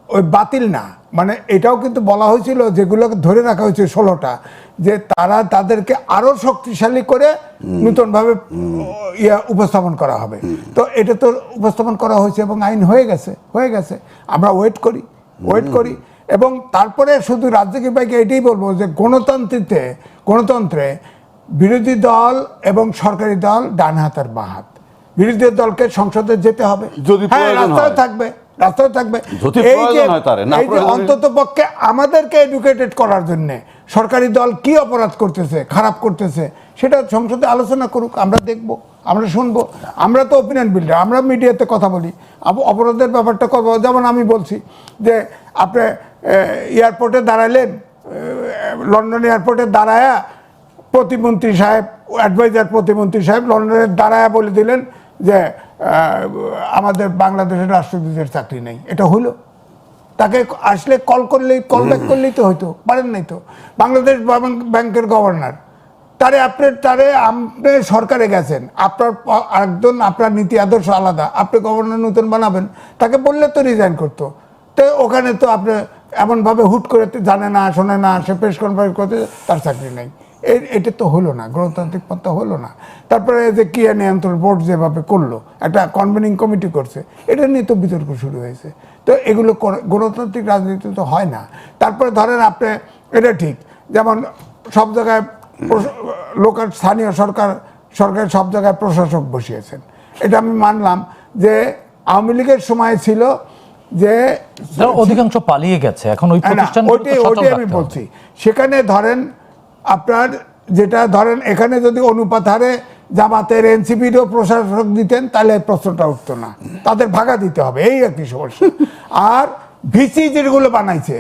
ওই বাতিল না, মানে এটাও কিন্তু বলা হয়েছিল, যেগুলোকে ধরে রাখা হয়েছে 16টা, যে তাদেরকে আরো শক্তিশালী করে নতুনভাবে উপস্থাপন করা হবে। তো এটা তো উপস্থাপন করা হয়েছে এবং আইন হয়ে গেছে। আমরা ওয়েট করি এবং তারপরে শুধু রাজ্জাক ভাইকে এটাই বলবো যে গণতন্ত্রে বিরোধী দল এবং সরকারি দল ডান হাত আর বাঁ হাত। বিরোধী দলকে সংসদে যেতে হবে,
যদি
রাস্তায় থাকবে। অন্তত পক্ষে আমাদেরকে এডুকেটেড করার জন্য সরকারি দল কি অপরাধ করতেছে, খারাপ করতেছে, সেটা সংসদে আলোচনা করুক, আমরা দেখবো, আমরা শুনবো। আমরা তো ওপিনিয়ন বিল্ডার, আমরা মিডিয়াতে কথা বলি, অপরাধের ব্যাপারটা করবো। যেমন আমি বলছি যে আপনি এয়ারপোর্টে দাঁড়াইলেন, লন্ডন এয়ারপোর্টে দাঁড়ায়া প্রতিমন্ত্রী সাহেব, অ্যাডভাইজার প্রতিমন্ত্রী সাহেব লন্ডনের দাঁড়ায় বলে দিলেন যে আমাদের বাংলাদেশের রাষ্ট্রদূতের চাকরি নেই। এটা হলো? তাকে আসলে কল ব্যাক করলেই তো হইতো, পারেন নাই তো। বাংলাদেশ ব্যাংকের গভর্নর, তারে আপনি সরকারে গেছেন, আপনার নীতি আদর্শ আলাদা, আপনি গভর্নর নতুন বানাবেন, তাকে বললে তো রিজাইন করতো। তো ওখানে তো আপনি এমনভাবে হুট করে জানে না, শোনে না, সে প্রেস কনফারেন্স করতে, তার চাকরি নেই। এটা তো হলো না, গণতান্ত্রিক পন্থা হলো না। তারপরে যে ক্রিয়া নিয়ন্ত্রণ বোর্ড যেভাবে করলো, একটা কনভেনিং কমিটি করছে, এটা নিয়ে তো বিতর্ক শুরু হয়েছে। তো এগুলো গণতান্ত্রিক রাজনীতি তো হয় না। তারপরে ধরেন আপনি, এটা ঠিক, যেমন সব জায়গায় লোকাল স্থানীয় সরকার সব জায়গায় প্রশাসক বসিয়েছেন, এটা আমি মানলাম যে আওয়ামী লীগের সময় ছিল যে
অধিকাংশ পালিয়ে গেছে, এখন ওই প্রতিষ্ঠান
ওইটাই আমি বলছি। সেখানে ধরেন আপনার যেটা ধরেন এখানে যদি অনুপাত হারে জামাতের এনসিপিরও প্রশাসক দিতেন তাহলে প্রশ্নটা উঠতো না, তাদের ভাগা দিতে হবে, এই একটি সমস্যা। আর ভিসি যেগুলো বানাইছে,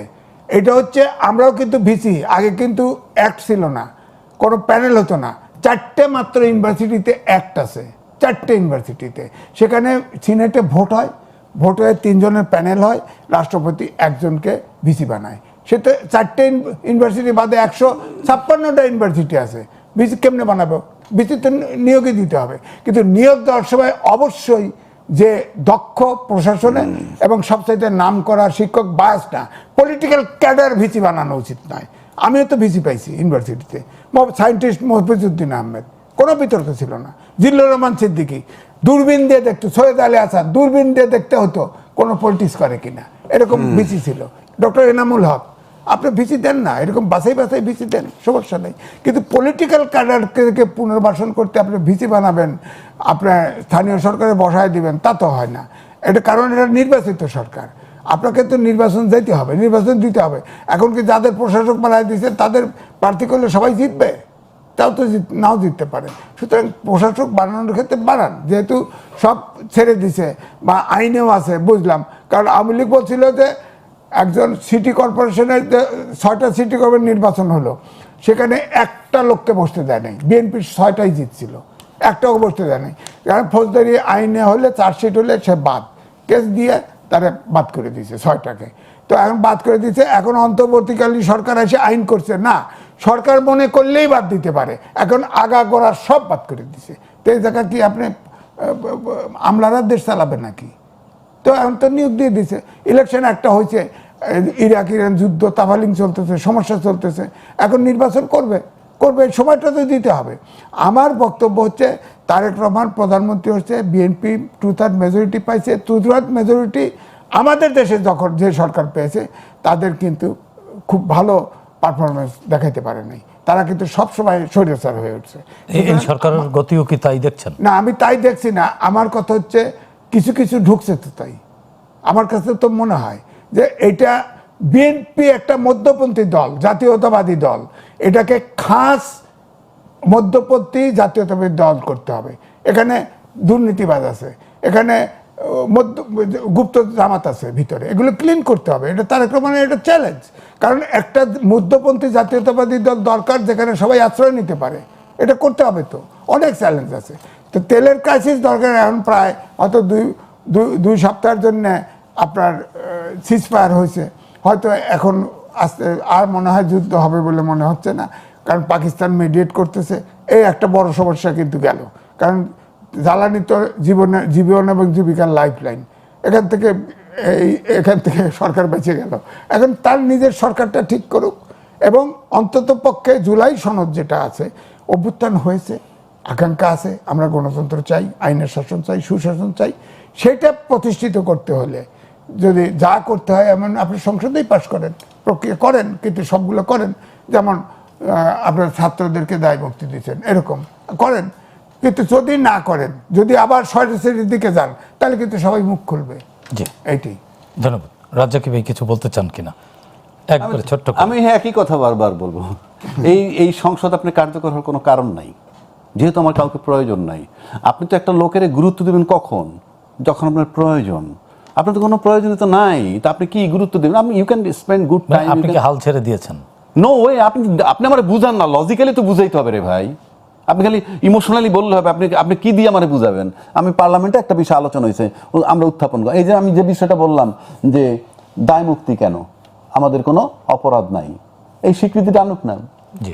এটা হচ্ছে আমরাও কিন্তু ভিসি, আগে কিন্তু অ্যাক্ট ছিল না, কোনো প্যানেল হতো না, 4টে মাত্র ইউনিভার্সিটিতে অ্যাক্ট আছে, 4টে ইউনিভার্সিটিতে। সেখানে সিনেটে ভোট হয়, ভোট হয়ে 3 জনের প্যানেল হয়, রাষ্ট্রপতি একজনকে ভিসি বানায়। সেটা 4টে ইউনিভার্সিটি বাদে 156টা ইউনিভার্সিটি আছে, ভিসি কেমনে বানাবো? ভিসি তো নিয়োগই দিতে হবে, কিন্তু নিয়োগ দেওয়ার সময় অবশ্যই যে দক্ষ প্রশাসনে এবং সবচাইতে নাম করা শিক্ষক বায়াস না, পলিটিক্যাল ক্যাডার ভিসি বানানো উচিত নয়। আমিও তো ভিসি পাইছি ইউনিভার্সিটিতে, সায়েন্টিস্ট মহফিজউদ্দিন আহমেদ, কোনো বিতর্ক ছিল না। জিল্লুর রহমান সিদ্দিকী দূরবীন দিয়ে দেখতো, সৈয়দ আলী হাসান দূরবীন দিয়ে দেখতে হতো কোনো পলিটিক্স করে কিনা, এরকম ভিসি ছিল। ডক্টর এনামুল হক, আপনি ভিসি দেন না, এরকম বাছাই ভিসি দেন, সমস্যা নেই। কিন্তু পলিটিক্যাল ক্যাডারকে পুনর্বাসন করতে আপনি ভিসি বানাবেন, আপনার স্থানীয় সরকারে বসায় দিবেন, তা তো হয় না। এটা কারণ এটা নির্বাচিত সরকার, আপনাকে তো নির্বাচন যেতে হবে, নির্বাচন দিতে হবে। এখন কি যাদের প্রশাসক বানায় দিয়েছে তাদের প্রার্থী করলে সবাই জিতবে? তাও তো নাও জিততে পারে। সুতরাং প্রশাসক বানানোর ক্ষেত্রে বানান, যেহেতু সব ছেড়ে দিছে বা আইনেও আছে, বুঝলাম। কারণ আওয়ামী লীগ বলছিল যে একজন সিটি কর্পোরেশনের 6টা সিটি কর্পোরেশন নির্বাচন হলো, সেখানে একটা লোককে বসতে দেয় নাই, বিএনপির 6টাই জিতছিল, একটাও বসতে দেয় নাই। কারণ ফৌজদারি আইনে হলে চার্জশিট হলে সে বাদ, কেস দিয়ে তারা বাদ করে দিয়েছে 6টাকে। তো এখন বাদ করে দিয়েছে, এখন অন্তর্বর্তীকালীন সরকার এসে আইন করছে না, সরকার মনে করলেই বাদ দিতে পারে, এখন আগাগোড়া সব বাদ করে দিছে। তো এই জায়গা কি আপনি আমলারা দেশ চালাবে নাকি? তো এখন তো নিয়োগ দিয়ে দিছে। ইলেকশন একটা হয়েছে, ইরাক ইরান যুদ্ধ, তাফালিং চলতেছে, সমস্যা চলতেছে, এখন নির্বাচন করবে, সময়টা তো দিতে হবে। আমার বক্তব্য হচ্ছে তারেক রহমান প্রধানমন্ত্রী হচ্ছে, বিএনপি 2/3 মেজরিটি পাইছে, 2/3 মেজরিটি আমাদের দেশে যখন যে সরকার পেয়েছে তাদের কিন্তু খুব ভালো পারফরমেন্স দেখাইতে পারে নাই, তারা কিন্তু সবসময় স্বৈরাচার হয়ে উঠছে।
এই সরকারের গতিও কি তাই দেখছেন?
না, আমি তাই দেখছি না, আমার কথা হচ্ছে কিছু কিছু ঢুকছে তো তাই। আমার কাছে তো মনে হয় যে এটা বিএনপি একটা মধ্যপন্থী দল, জাতীয়তাবাদী দল, এটাকে খাস মধ্যপন্থী জাতীয়তাবাদী দল করতে হবে। এখানে দুর্নীতিবাজ আছে, এখানে গুপ্ত জামাত আছে ভিতরে, এগুলো ক্লিন করতে হবে। এটা তারেক রহমানের এটা চ্যালেঞ্জ, কারণ একটা মধ্যপন্থী জাতীয়তাবাদী দল দরকার যেখানে সবাই আশ্রয় নিতে পারে, এটা করতে হবে। তো অনেক চ্যালেঞ্জ আছে। তো তেলের ক্রাইসিস দরকার, এখন প্রায় হয়তো দুই সপ্তাহের জন্য আপনার সিজফায়ার হয়েছে, হয়তো এখন আস্তে আর মনে হয় যুদ্ধ হবে বলে মনে হচ্ছে না, কারণ পাকিস্তান মিডিয়েট করতেছে। এই একটা বড় সমস্যা কিন্তু গেল, কারণ জ্বালানি তো জীবন এবং জীবিকার লাইফ লাইন, এখান থেকে সরকার বেঁচে গেল। এখন তার নিজের সরকারটা ঠিক করুক, এবং অন্তত পক্ষে জুলাই সনদ যেটা আছে, অভ্যুত্থান হয়েছে, আকাঙ্ক্ষা আছে, আমরা গণতন্ত্র চাই, আইনের শাসন চাই, সুশাসন চাই, সেটা প্রতিষ্ঠিত করতে হলে যদি যা করতে হয়, এমন আপনি সংসদেই পাশ করেন, প্রক্রিয়া করেন, কিন্তু সবগুলো করেন। যেমন আপনার ছাত্রদেরকে দায় মুক্তি দিচ্ছেন, এরকম করেন। কিন্তু যদি না করেন, যদি আবার স্বৈরাচারের দিকে যান, তাহলে কিন্তু সবাই মুখ খুলবে।
জি,
এইটাই।
ধন্যবাদ। রাজ্জাকি ভাই কিছু বলতে চান কিনা? একবারে ছোট্ট করে।
আমি একই কথা বারবার বলবো, এই সংসদ আপনি কার্যকর হওয়ার কোনো কারণ নাই, যেহেতু আমার কাউকে প্রয়োজন নাই। আপনি তো একটা লোকের গুরুত্ব দেবেন কখন? যখন আপনার প্রয়োজন। আপনার তো কোনো প্রয়োজনীয়তা নাই, তা আপনি কি গুরুত্ব দেবেন? আপনি you can spend good time.
আপনি কি হাল ছেড়ে দিয়েছেন?
নো ওয়ে, আপনি আমার বুঝান না, লজিক্যালি তো বুঝাইতে হবে রে ভাই। আপনি খালি ইমোশনালি বললে হবে? আপনি কি দিয়ে আমারে বুঝাবেন? আমি পার্লামেন্টে একটা বিষয় আলোচনা হয়েছে, আমরা উত্থাপন করি। এই যে আমি যে বিষয়টা বললাম যে দায় মুক্তি কেন, আমাদের কোনো অপরাধ নাই, এই স্বীকৃতিটা আনুক না।
জি।